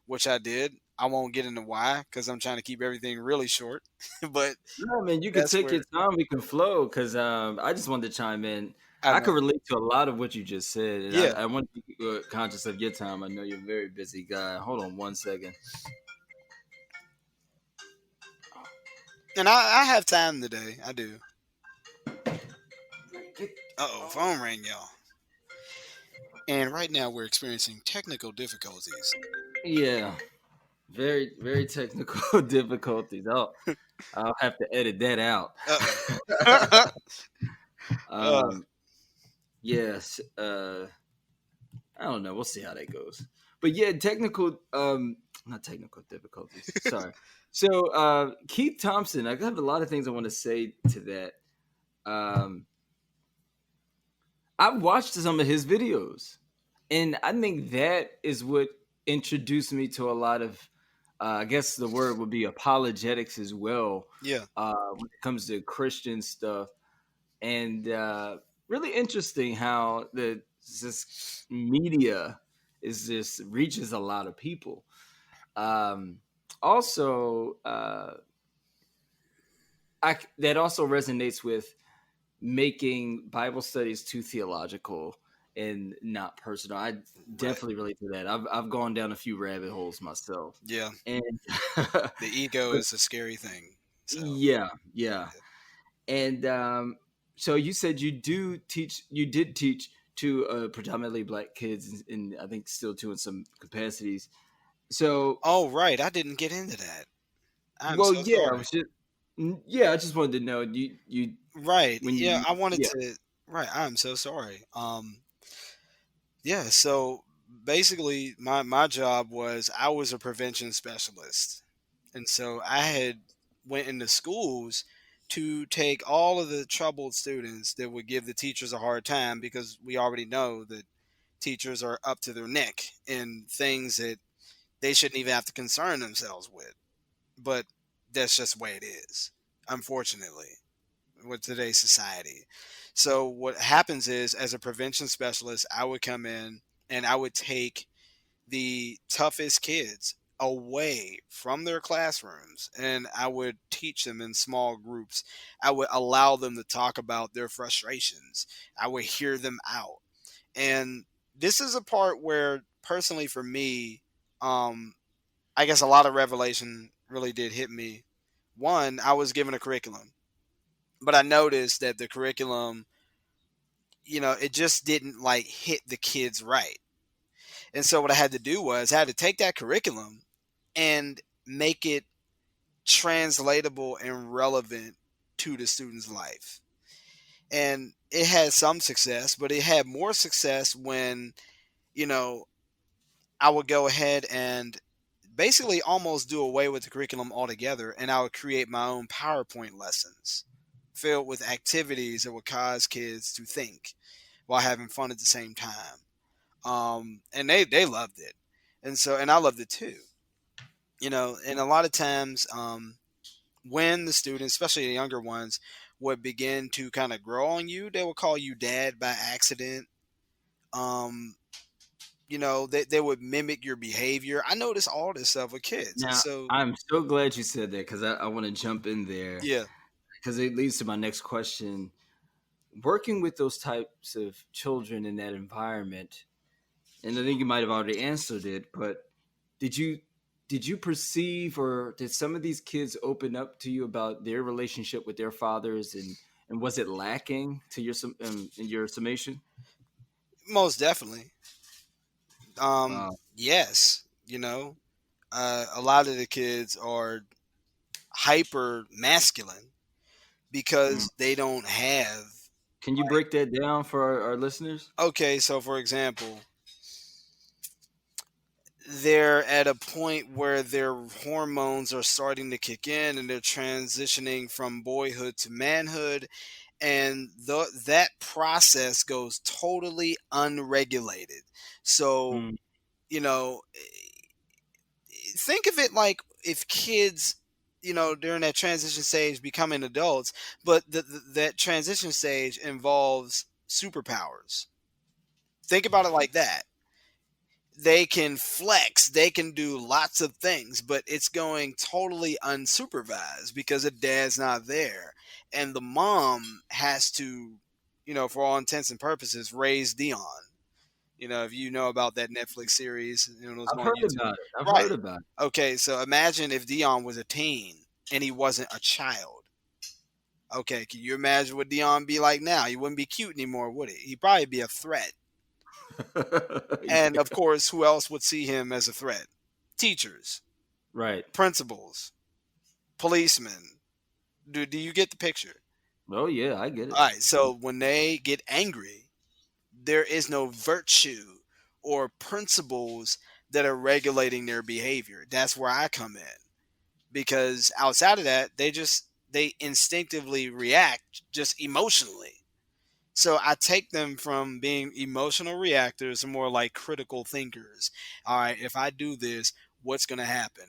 which I did. I won't get into why because I'm trying to keep everything really short. But No, man, you could that's take where your time. We can flow because I just wanted to chime in. I I know. could relate to a lot of what you just said, and Yeah, I want to be conscious of your time. I know you're a very busy guy. Hold on one second. and I have time today. I do. Get- Phone rang, y'all. And right now we're experiencing technical difficulties. Yeah, very very technical difficulties. I'll have to edit that out. Uh oh. um, yes. I don't know. We'll see how that goes. But yeah, not technical difficulties. Sorry. So Keith Thompson, I have a lot of things I want to say to that. Um, I've watched some of his videos, and I think that is what introduced me to a lot of, I guess the word would be apologetics as well, Yeah. when it comes to Christian stuff. And really interesting how this media is just reaches a lot of people. Also, that also resonates with making Bible studies too theological and not personal. I Right. definitely relate to that. I've gone down a few rabbit holes myself, Yeah. and The ego but is a scary thing. So yeah, yeah. And so you said you did teach to predominantly black kids, and I think still to in some capacities. So, oh right, I didn't get into that. I'm well, so yeah, sorry. yeah, I just wanted to know you Right. when Yeah, you I wanted yeah. to right, I'm so sorry. Yeah, so basically my job was I was a prevention specialist. And so I had went into schools to take all of the troubled students that would give the teachers a hard time because we already know that teachers are up to their neck in things that they shouldn't even have to concern themselves with. But that's just the way it is, unfortunately, with today's society. So what happens is, as a prevention specialist, I would come in and I would take the toughest kids away from their classrooms and I would teach them in small groups. I would allow them to talk about their frustrations. I would hear them out. And this is a part where personally for me, um, I guess a lot of revelation really did hit me. One, I was given a curriculum, but I noticed that the curriculum, it just didn't like hit the kids right. And so what I had to do was I had to take that curriculum and make it translatable and relevant to the student's life. And it had some success, but it had more success when, you know, I would go ahead and basically almost do away with the curriculum altogether and I would create my own PowerPoint lessons filled with activities that would cause kids to think while having fun at the same time. And they loved it. And I loved it too. And a lot of times, when the students, especially the younger ones, would begin to kind of grow on you, they would call you dad by accident. Um, they would mimic your behavior. I noticed all this stuff with kids. And Now so, I'm so glad you said that because I want to jump in there yeah, because it leads to my next question. Working with those types of children in that environment, and I think you might have already answered it, but did you did you perceive or did some of these kids open up to you about their relationship with their fathers, and was it lacking to in your summation? most definitely. Wow. Yes, a lot of the kids are hyper masculine Mm. because they don't have. Can you break that down for our listeners? Okay, so for example, they're at a point where their hormones are starting to kick in and they're transitioning from boyhood to manhood, and that process goes totally unregulated. So, Mm, you know, think of it like if kids, during that transition stage becoming adults, but that transition stage involves superpowers. Think about it like that. They can flex, they can do lots of things, but it's going totally unsupervised because the dad's not there. And the mom has to, for all intents and purposes, raise Dion. If you know about that Netflix series, it's I've on heard YouTube. about it. I've heard Right. about Okay, so imagine if Dion was a teen and he wasn't a child. Okay, can you imagine what Dion be like now? He wouldn't be cute anymore, would he? He'd probably be a threat. it. And Yeah, of course, who else would see him as a threat? Teachers, right. principals, policemen. Do you get the picture? Oh yeah, I get it. All right, so when they get angry, there is no virtue or principles that are regulating their behavior. That's where I come in, because outside of that, they instinctively react just emotionally. So I take them from being emotional reactors to more like critical thinkers. All right, if I do this, what's going to happen?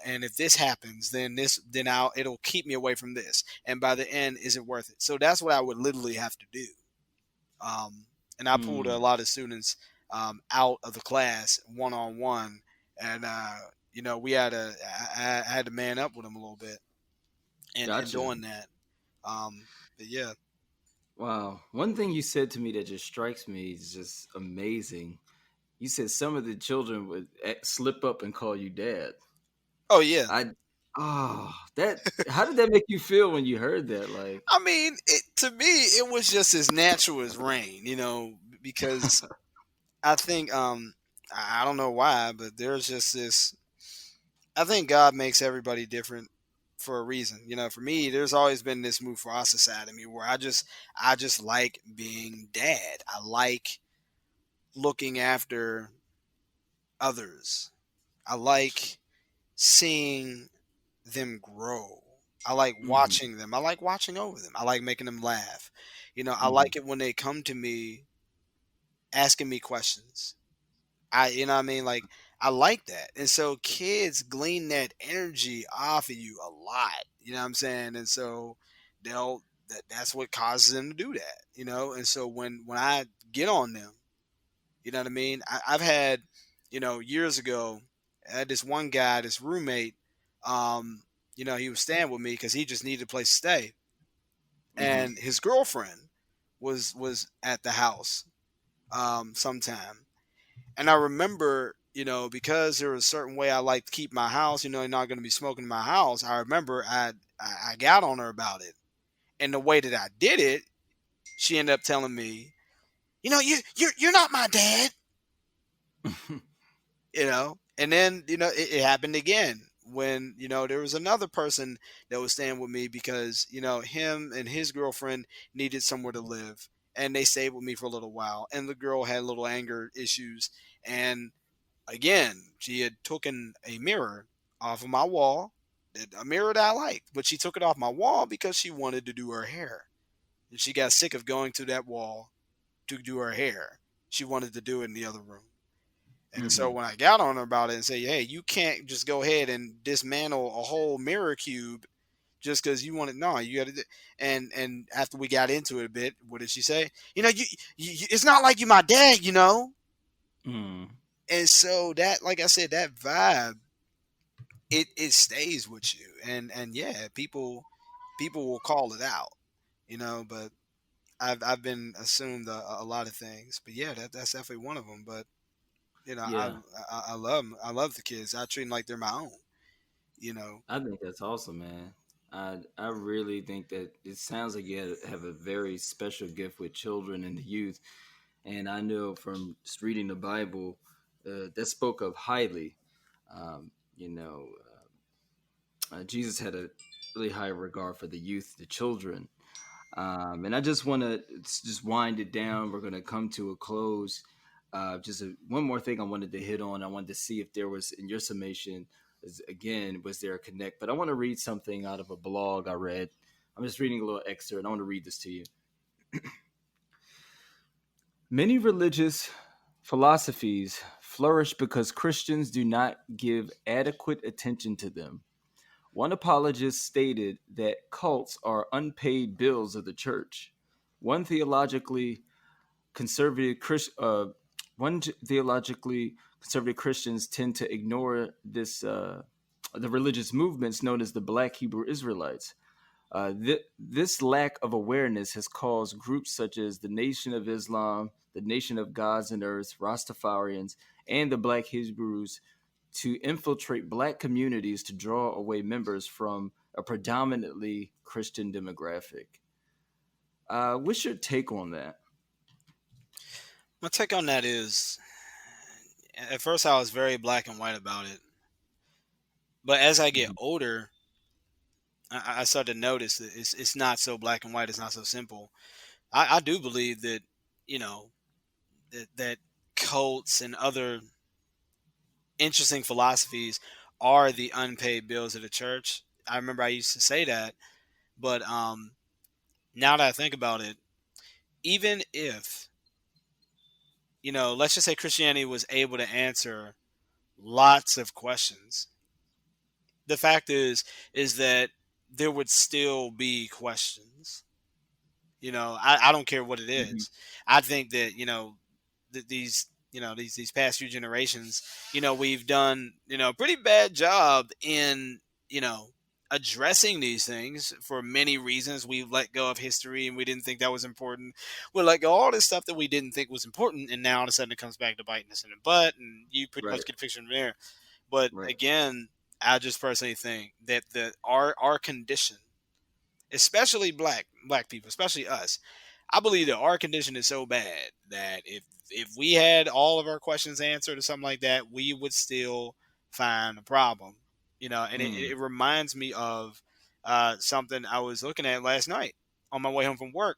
And if this happens, then it'll keep me away from this. And by the end, is it worth it? So that's what I would literally have to do. And I pulled a Mm, lot of students out of the class one on one, and we I had to man up with them a little bit, and gotcha. doing that. But yeah. Wow. One thing you said to me that just strikes me is just amazing. You said some of the children would slip up and call you dad. Oh yeah. I that how did that make you feel when you heard that? Like I mean, to me, it was just as natural as rain, because I think I don't know why, but there's just this. I think God makes everybody different for a reason. For me, there's always been this move for our society me where I just like being dad. I like looking after others. I like seeing them grow. I like mhm, watching them. I like watching over them. I like making them laugh. I mhm, like it when they come to me asking me questions. You know what I mean? Like, I like that. And so kids glean that energy off of you a lot. You know what I'm saying? And so that's what causes them to do that, And so when I get on them, you know what I mean? I've had, years ago, I had this one guy, this roommate, um, he was staying with me because he just needed a place to stay. mhm, And his girlfriend was at the house sometime. And I remember, because there was a certain way I like to keep my house, you're not going to be smoking in my house. I remember I got on her about it. And the way that I did it, she ended up telling me, you're not my dad. And then it happened again when there was another person that was staying with me because him and his girlfriend needed somewhere to live, and they stayed with me for a little while, and the girl had little anger issues. And again, she had taken a mirror off of my wall, a mirror that I liked, but she took it off my wall because she wanted to do her hair, and she got sick of going to that wall to do her hair. She wanted to do it in the other room. And so mhm. when I got on her about it and say, hey, you can't just go ahead and dismantle a whole mirror cube just because you want it. No, you got to. And after we got into it a bit, what did she say? It's not like you my dad. Mm. And so that, like I said, that vibe, it stays with you. And yeah, people will call it out, but I've been assumed a lot of things. But yeah, that's definitely one of them. But I, Yeah, I love the kids. I treat them like they're my own. You know. I think that's awesome, man. I really think that it sounds like you have a very special gift with children and the youth. And I know from just reading the Bible that spoke of highly. You know, Jesus had a really high regard for the youth, the children. And I just want to just wind it down. We're going to come to a close. One more thing I wanted to hit on. I wanted to see if there was in your summation, again, was there a connect? But I want to read something out of a blog I read. I'm just reading a little excerpt. I want to read this to you. Many religious philosophies flourish because Christians do not give adequate attention to them. One apologist stated that cults are unpaid bills of the church. One theologically conservative Chris, one theologically conservative Christians tend to ignore the religious movements known as the Black Hebrew Israelites. This lack of awareness has caused groups such as the Nation of Islam, the Nation of Gods and Earth, Rastafarians, and the Black Hebrews to infiltrate Black communities to draw away members from a predominantly Christian demographic. What's your take on that? My take on that is, at first I was very black and white about it, but as I get Mhm. older, I start to notice that it's not so black and white. It's not so simple. I do believe that, you know, that cults and other interesting philosophies are the unpaid bills of the church. I remember I used to say that, but now that I think about it, even if, let's just say Christianity was able to answer lots of questions, the fact is that there would still be questions. I don't care what it Mhm. is. I think that these these past few generations, we've done a pretty bad job in you know addressing these things for many reasons. We let go of history and we didn't think that was important. We let go of all this stuff that we didn't think was important, and now all of a sudden it comes back to biting us in the butt, and you pretty Right, much get a picture from there. But right. again, I just personally think that our condition, especially black people, especially us, I believe that our condition is so bad that if we had all of our questions answered or something like that, we would still find a problem. And it, Mm, it reminds me of something I was looking at last night on my way home from work.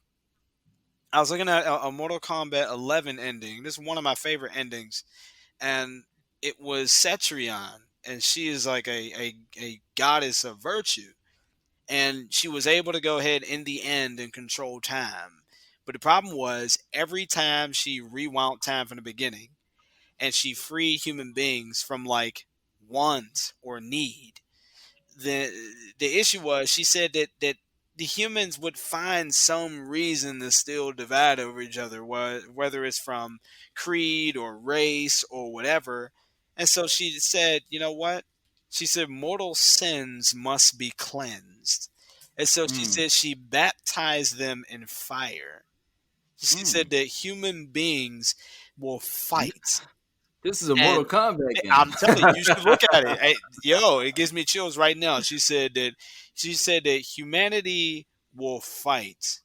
I was looking at a Mortal Kombat 11 ending. This is one of my favorite endings, and it was Cetrion, and she is like a goddess of virtue, and she was able to go ahead in the end and control time. But the problem was every time she rewound time from the beginning and she freed human beings from like want or need, the issue was she said that the humans would find some reason to still divide over each other, whether it's from creed or race or whatever. And so she said, you know what? She said mortal sins must be cleansed. And so she mm, said she baptized them in fire. She said mm. that human beings will fight. This is a Mortal And Kombat game. I'm telling you, you should look at it. Hey, yo, it gives me chills right now. She said that humanity will fight,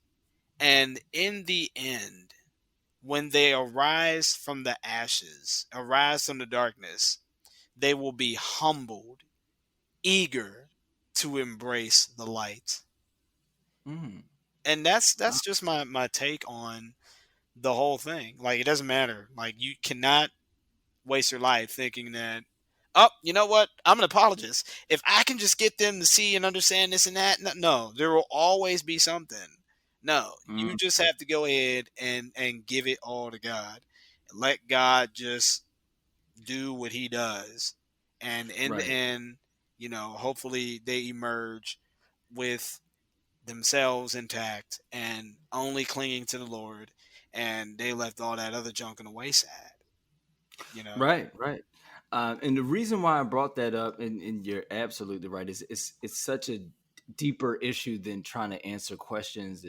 and in the end, when they arise from the darkness, they will be humbled, eager to embrace the light. Mm. And that's just my take on the whole thing. Like, it doesn't matter. Like, you cannot waste your life thinking that, oh, you know what, I'm an apologist, if I can just get them to see and understand this and that. No, there will always be something. No, you Mm. just have to go ahead and give it all to God and let God just do what he does, and in the Right. end, hopefully they emerge with themselves intact and only clinging to the Lord, and they left all that other junk in the wayside you know Right, right. And the reason why I brought that up, and you're absolutely right, is it's such a deeper issue than trying to answer questions,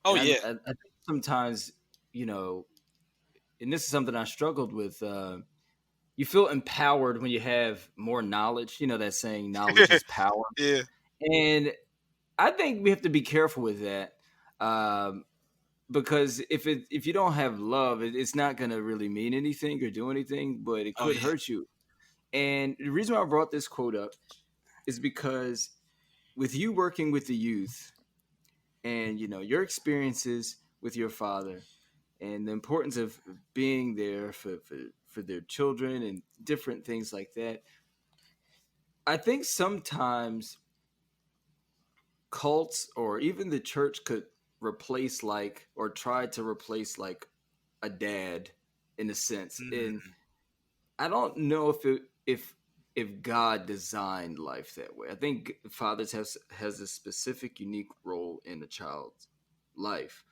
oh and yeah. I think sometimes, you know, and this is something I struggled with. You feel empowered when you have more knowledge. You know that saying, "Knowledge is power," Yeah. and I think we have to be careful with that. Um, because if you don't have love, it's not going to really mean anything or do anything, but it Oh could yeah. hurt you. And the reason why I brought this quote up is because with you working with the youth and your experiences with your father, and the importance of being there for their children and different things like that. I think sometimes cults or even the church could replace like or try to replace like a dad in a sense. And Mm, I don't know if God designed life that way. I think fathers has a specific unique role in a child's life.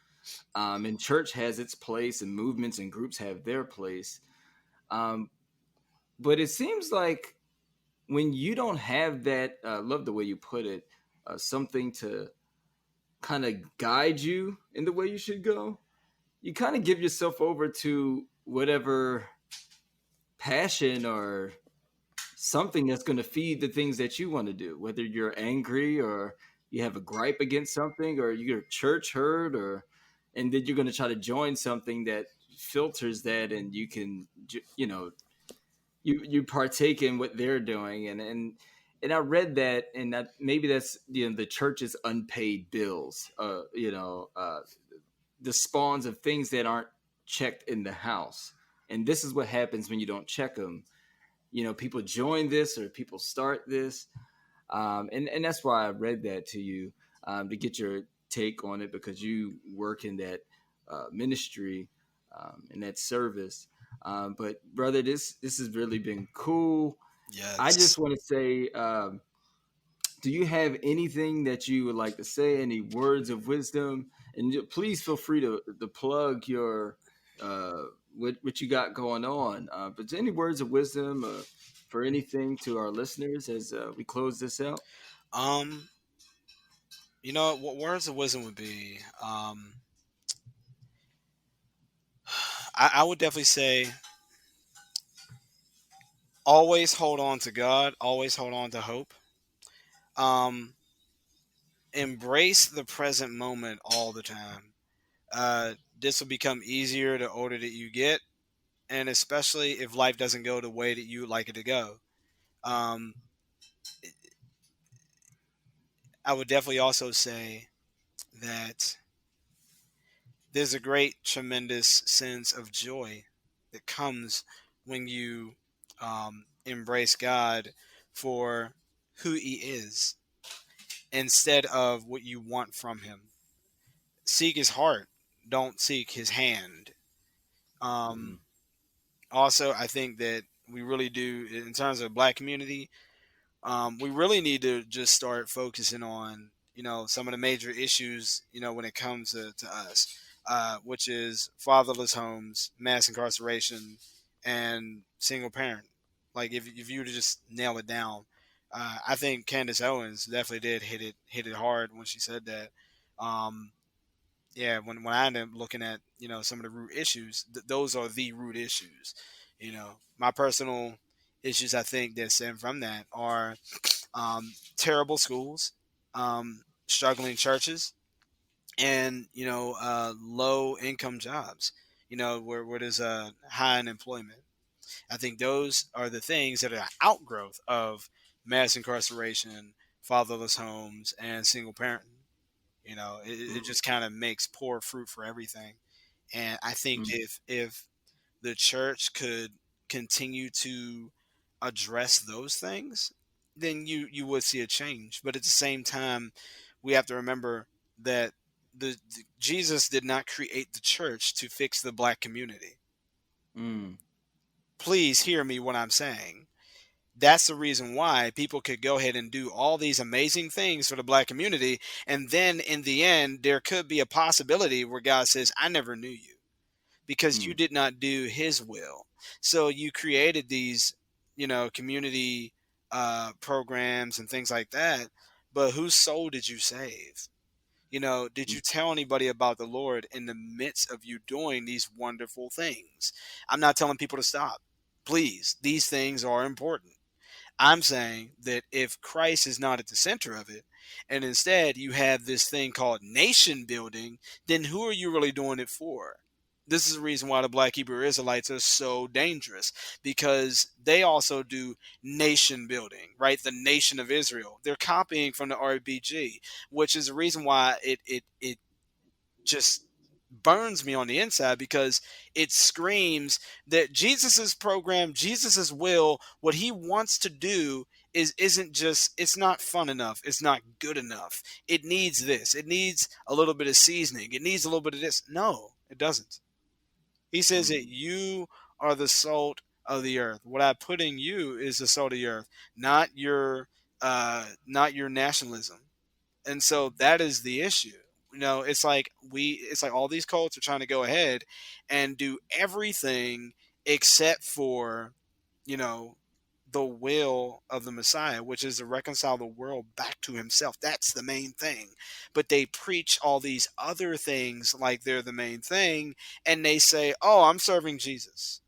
And church has its place, and movements and groups have their place. Um, but it seems like when you don't have that, love the way you put it, something to kind of guide you in the way you should go, you kind of give yourself over to whatever passion or something that's going to feed the things that you want to do, whether you're angry or you have a gripe against something or you're church hurt or and then you're going to try to join something that filters that and you can you partake in what they're doing and I read that and that maybe that's the church's unpaid bills, the spawns of things that aren't checked in the house. And this is what happens when you don't check them. People join this or people start this. And that's why I read that to you, to get your take on it because you work in that ministry, in that service. But brother, this has really been cool. I yes. just want to say, do you have anything that you would like to say? Any words of wisdom? And please feel free to plug your uh, what you got going on. But any words of wisdom for anything to our listeners as we close this out? Um, what words of wisdom would be? I would definitely say always hold on to God, always hold on to hope. Um, Embrace the present moment all the time. This will become easier the older that you get, and especially if life doesn't go the way that you would like it to go. Um, I would definitely also say that there's a great, tremendous sense of joy that comes when you embrace God for who He is instead of what you want from Him. Seek His heart, don't seek His hand. Mm, Um, Also, I think that we really do, in terms of Black community, we really need to just start focusing on some of the major issues when it comes to us, which is fatherless homes, mass incarceration, and single parent. Like if you were to just nail it down, I think Candace Owens definitely did hit it hard when she said that. Um, yeah, when I end up looking at some of the root issues, those are the root issues. My personal issues I think that stem from that are terrible schools, struggling churches, and low income jobs. Where there's a high unemployment. I think those are the things that are outgrowth of mass incarceration, fatherless homes, and single parenting. It mm, just kind of makes poor fruit for everything. And I think mm, if the church could continue to address those things, then you would see a change. But at the same time, we have to remember that Jesus did not create the church to fix the Black community. mm, Please hear me what I'm saying. That's the reason why people could go ahead and do all these amazing things for the Black community, and then in the end there could be a possibility where God says, I never knew you because you mm, did not do His will. So you created these community programs and things like that, but whose soul did you save? Did mm, you tell anybody about the Lord in the midst of you doing these wonderful things? I'm not telling people to stop. Please, these things are important. I'm saying that if Christ is not at the center of it, and instead you have this thing called nation building, then who are you really doing it for? This is the reason why the Black Hebrew Israelites are so dangerous, because they also do nation building, right? The nation of Israel. They're copying from the RBG, which is the reason why it just burns me on the inside because it screams that Jesus's program, Jesus's will, what he wants to do isn't just, it's not fun enough. It's not good enough. It needs this. It needs a little bit of seasoning. It needs a little bit of this. No, it doesn't. He says that Mm. you are the salt of the earth. What I put in you is the salt of the earth, not your nationalism. And so that is the issue. It's like all these cults are trying to go ahead and do everything except for, you know, the will of the Messiah, which is to reconcile the world back to himself. That's the main thing. But they preach all these other things like they're the main thing, and they say, "Oh, I'm serving Jesus."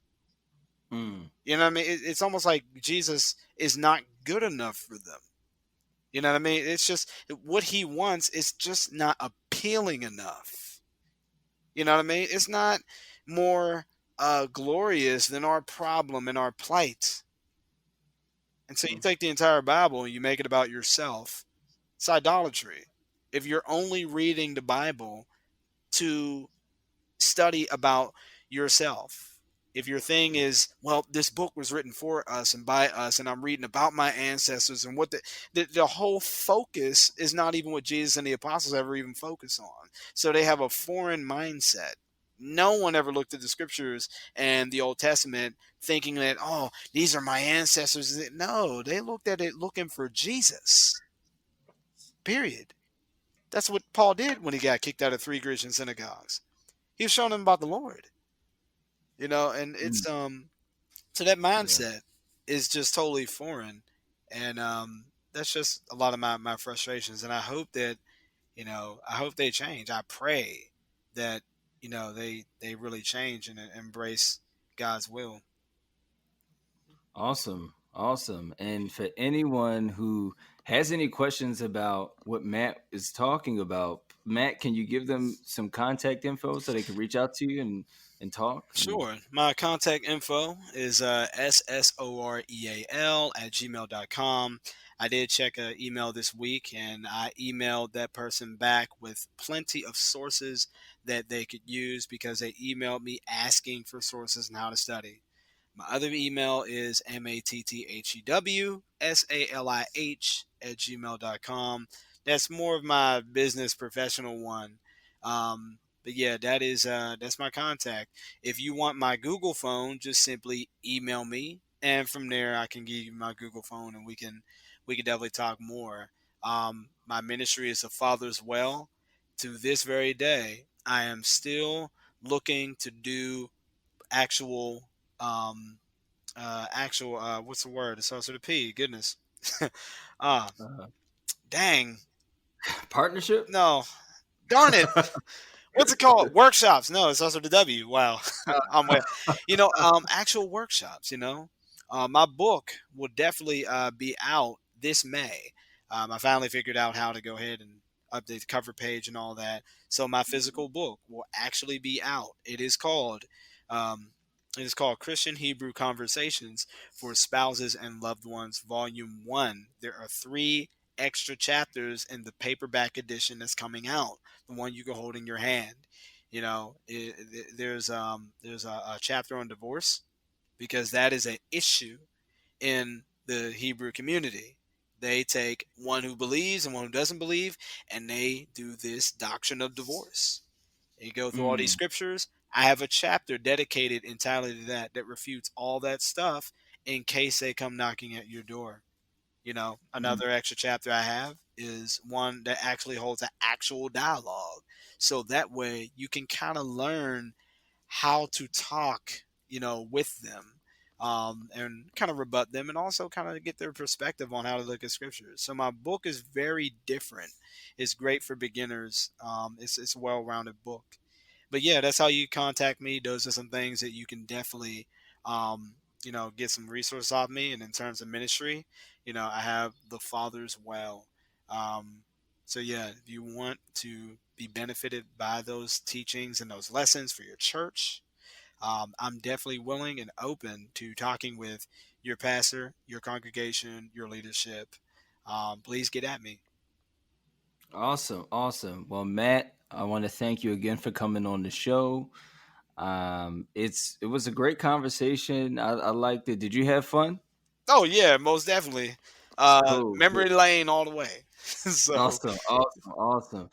Mm. You know what I mean? It's almost like Jesus is not good enough for them. You know what I mean? It's just what he wants is just not appealing enough. You know what I mean? It's not more glorious than our problem and our plight. And so you Mm. take the entire Bible and you make it about yourself. It's idolatry. If you're only reading the Bible to study about yourself. If your thing is, well, this book was written for us and by us, and I'm reading about my ancestors and what the whole focus is not even what Jesus and the apostles ever even focus on. So they have a foreign mindset. No one ever looked at the scriptures and the Old Testament thinking that, oh, these are my ancestors. No, they looked at it looking for Jesus. Period. That's what Paul did when he got kicked out of 3 Grecian synagogues. He was showing them about the Lord. And Mm. it's so that Yeah. mindset is just totally foreign, and that's just a lot of my frustrations, and I hope that, I hope they change. I pray that, they really change and embrace God's will. Awesome. Awesome. And for anyone who has any questions about what Matt is talking about, Matt, can you give them some contact info so they can reach out to you and talk? And Sure. My contact info is SSoreal at gmail.com. I did check an email this week, and I emailed that person back with plenty of sources that they could use because they emailed me asking for sources and how to study. My other email is mattthewsalih at gmail.com. That's more of my business professional one. But yeah, that's my contact. If you want my Google phone, just simply email me, and from there I can give you my Google phone, and we can definitely talk more. My ministry is a Father's Well. To this very day, I am still looking to do actual what's the word? It starts with a P. Goodness. uh uh, Dang. partnership? No. Darn it. What's it called? Workshops. No, it's also the W. Wow. I'm way. Actual workshops, My book will definitely be out this May. I finally figured out how to go ahead and update the cover page and all that. So my physical book will actually be out. Um, it is called Christian Hebrew Conversations for Spouses and Loved Ones, Volume 1. There are 3 extra chapters in the paperback edition that's coming out, the one you can hold in your hand. There's a chapter on divorce because that is an issue in the Hebrew community. They take one who believes and one who doesn't believe, and they do this doctrine of divorce. You go through all these Mm. scriptures. I have a chapter dedicated entirely to that refutes all that stuff in case they come knocking at your door. Mm. Another extra chapter I have is one that actually holds an actual dialogue. So that way you can kind of learn how to talk, with them, and kind of rebut them and also kind of get their perspective on how to look at scriptures. So my book is very different. It's great for beginners. It's a well-rounded book. But yeah, that's how you contact me. Those are some things that you can definitely, get some resources off me. And in terms of ministry, I have the Father's Well. Um, so yeah, if you want to be benefited by those teachings and those lessons for your church, I'm definitely willing and open to talking with your pastor, your congregation, your leadership. Please get at me. Awesome, awesome. Well, Matt, I want to thank you again for coming on the show. It was a great conversation. I liked it. Did you have fun? Oh yeah, most definitely. Cool, Memory cool. lane all the way. So Awesome, awesome, awesome.